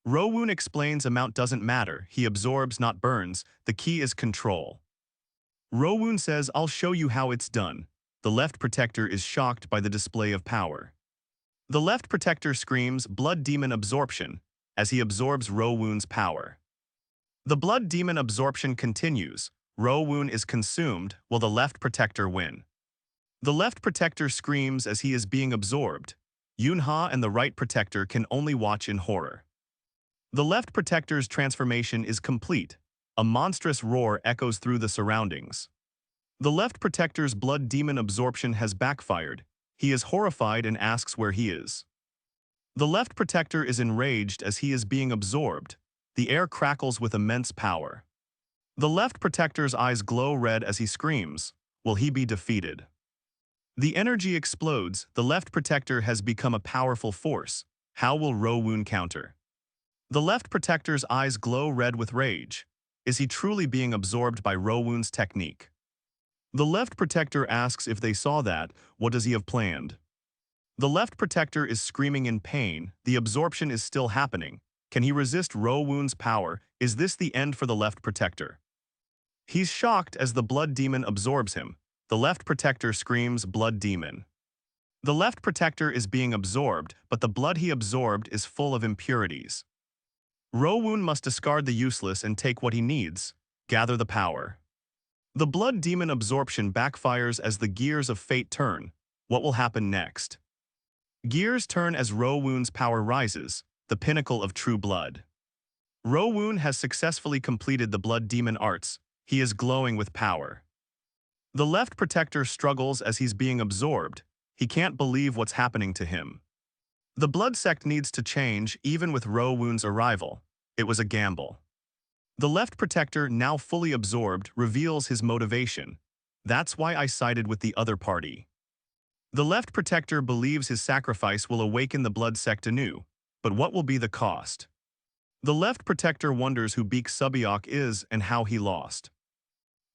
Ro-woon explains amount doesn't matter, he absorbs not burns, the key is control. Ro-woon says, "I'll show you how it's done." The left protector is shocked by the display of power. The left protector screams, "Blood demon absorption," as he absorbs Ro-woon's power. The blood demon absorption continues. Ro-woon is consumed, while the left protector win. The left protector screams as he is being absorbed. Yunha and the right protector can only watch in horror. The left protector's transformation is complete. A monstrous roar echoes through the surroundings. The left protector's blood demon absorption has backfired. He is horrified and asks where he is. The left protector is enraged as he is being absorbed. The air crackles with immense power. The left protector's eyes glow red as he screams, "Will he be defeated?" The energy explodes. The left protector has become a powerful force. How will Ro-woon counter? The left protector's eyes glow red with rage. Is he truly being absorbed by Ro-woon's technique? The left protector asks if they saw that, what does he have planned? The left protector is screaming in pain. The absorption is still happening. Can he resist Ro-woon's power? Is this the end for the left protector? He's shocked as the blood demon absorbs him. The left protector screams, "Blood demon." The left protector is being absorbed, but the blood he absorbed is full of impurities. Ro-woon must discard the useless and take what he needs, gather the power. The blood demon absorption backfires as the gears of fate turn. What will happen next? Gears turn as Ro-woon's power rises, the pinnacle of true blood. Ro-woon has successfully completed the blood demon arts. He is glowing with power. The left protector struggles as he's being absorbed. He can't believe what's happening to him. The blood sect needs to change even with Ro-woon's arrival. It was a gamble. The left protector, now fully absorbed, reveals his motivation. "That's why I sided with the other party." The left protector believes his sacrifice will awaken the blood sect anew. But what will be the cost? The left protector wonders who Beak Subiok is and how he lost.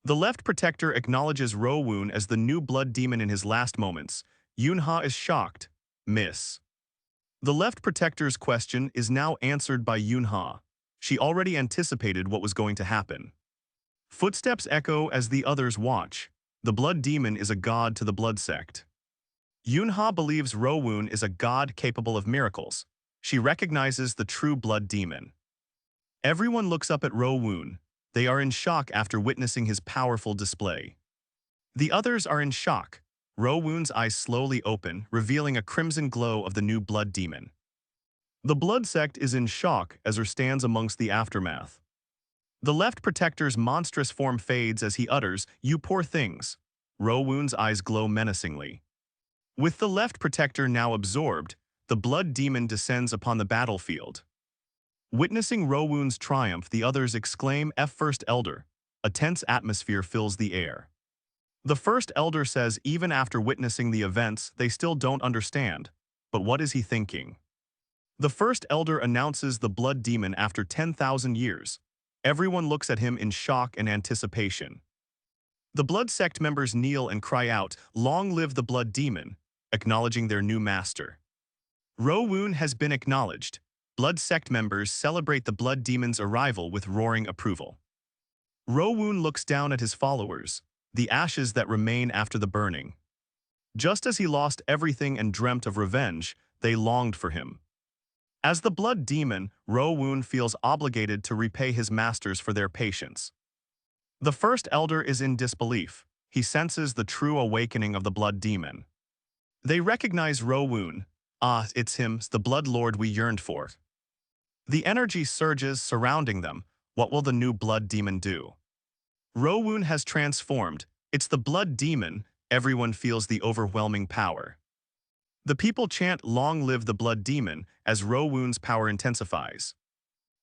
The left protector acknowledges Ro-woon as the new blood demon in his last moments. Yunha is shocked. "Miss." The left protector's question is now answered by Yunha. She already anticipated what was going to happen. Footsteps echo as the others watch. The blood demon is a god to the blood sect. Yunha believes Ro-woon is a god capable of miracles. She recognizes the true blood demon. Everyone looks up at Ro-woon. They are in shock after witnessing his powerful display. The others are in shock. Ro-woon's eyes slowly open, revealing a crimson glow of the new blood demon. The blood sect is in shock as her stands amongst the aftermath. The left protector's monstrous form fades as he utters, "You poor things." Ro-woon's eyes glow menacingly. With the left protector now absorbed, the blood demon descends upon the battlefield. Witnessing Ro-woon's triumph, the others exclaim, "F First Elder." A tense atmosphere fills the air. The First Elder says even after witnessing the events, they still don't understand. But what is he thinking? The First Elder announces the blood demon after 10,000 years. Everyone looks at him in shock and anticipation. The blood sect members kneel and cry out, "Long live the blood demon," acknowledging their new master. Ro-woon has been acknowledged. Blood sect members celebrate the blood demon's arrival with roaring approval. Ro-woon looks down at his followers, the ashes that remain after the burning. Just as he lost everything and dreamt of revenge, they longed for him. As the blood demon, Ro-woon feels obligated to repay his masters for their patience. The First Elder is in disbelief. He senses the true awakening of the blood demon. They recognize Ro-woon. "Ah, it's him, the blood lord we yearned for." The energy surges surrounding them. What will the new blood demon do? Ro-woon has transformed. It's the blood demon. Everyone feels the overwhelming power. The people chant "Long live the blood demon" as Rowoon's power intensifies.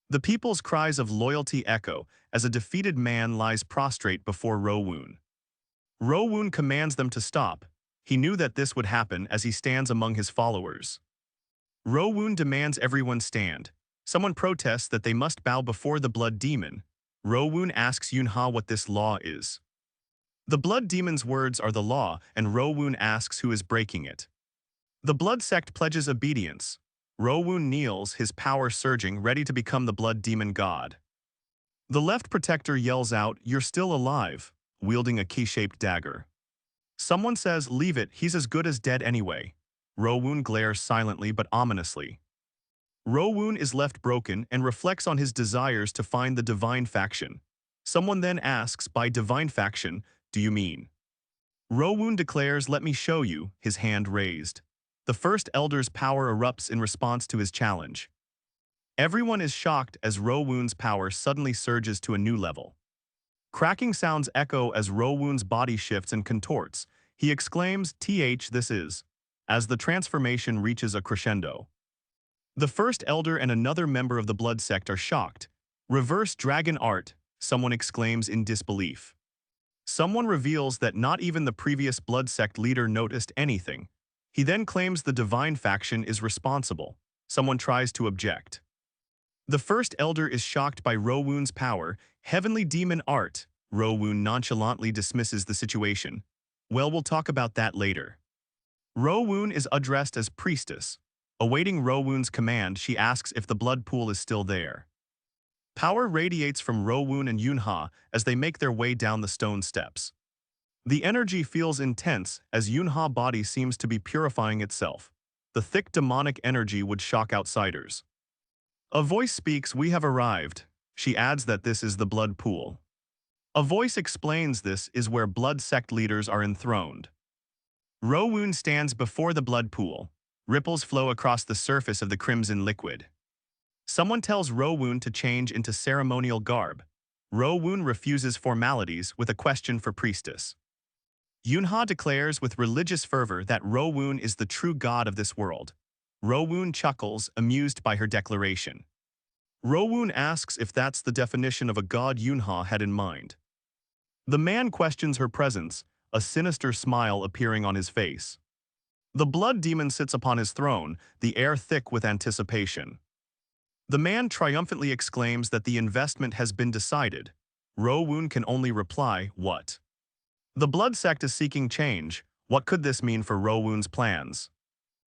The people's cries of loyalty echo as a defeated man lies prostrate before Rowoon. Rowoon commands them to stop. He knew that this would happen as he stands among his followers. Rowoon demands everyone stand. Someone protests that they must bow before the blood demon. Rowoon asks Yunha what this law is. The blood demon's words are the law, and Rowoon asks who is breaking it. The blood sect pledges obedience. Rowoon kneels, his power surging, ready to become the blood demon god. The left protector yells out, "You're still alive," wielding a key-shaped dagger. Someone says, "Leave it, he's as good as dead anyway." Rowoon glares silently but ominously. Rowoon is left broken and reflects on his desires to find the divine faction. Someone then asks, "By divine faction, do you mean?" Rowoon declares, "Let me show you," his hand raised. The first elder's power erupts in response to his challenge. Everyone is shocked as Rowoon's power suddenly surges to a new level. Cracking sounds echo as Rowoon's body shifts and contorts. He exclaims, this is," as the transformation reaches a crescendo. The first elder and another member of the blood sect are shocked. "Reverse dragon art," someone exclaims in disbelief. Someone reveals that not even the previous blood sect leader noticed anything. He then claims the divine faction is responsible. Someone tries to object. The first elder is shocked by Rowoon's power, "Heavenly demon art." Rowoon nonchalantly dismisses the situation. "Well, we'll talk about that later." Rowoon is addressed as priestess. Awaiting Rowoon's command, she asks if the blood pool is still there. Power radiates from Rowoon and Yunha as they make their way down the stone steps. The energy feels intense as Yunha's body seems to be purifying itself. The thick demonic energy would shock outsiders. A voice speaks, "We have arrived." She adds that this is the blood pool. A voice explains this is where blood sect leaders are enthroned. Rowoon stands before the blood pool. Ripples flow across the surface of the crimson liquid. Someone tells Rowoon to change into ceremonial garb. Rowoon refuses formalities with a question for priestess. Yunha declares with religious fervor that Rowoon is the true god of this world. Rowoon chuckles, amused by her declaration. Rowoon asks if that's the definition of a god Yunha had in mind. The man questions her presence, a sinister smile appearing on his face. The blood demon sits upon his throne, the air thick with anticipation. The man triumphantly exclaims that the investment has been decided. Rowoon can only reply, "What?" The blood sect is seeking change. What could this mean for Rowoon's plans?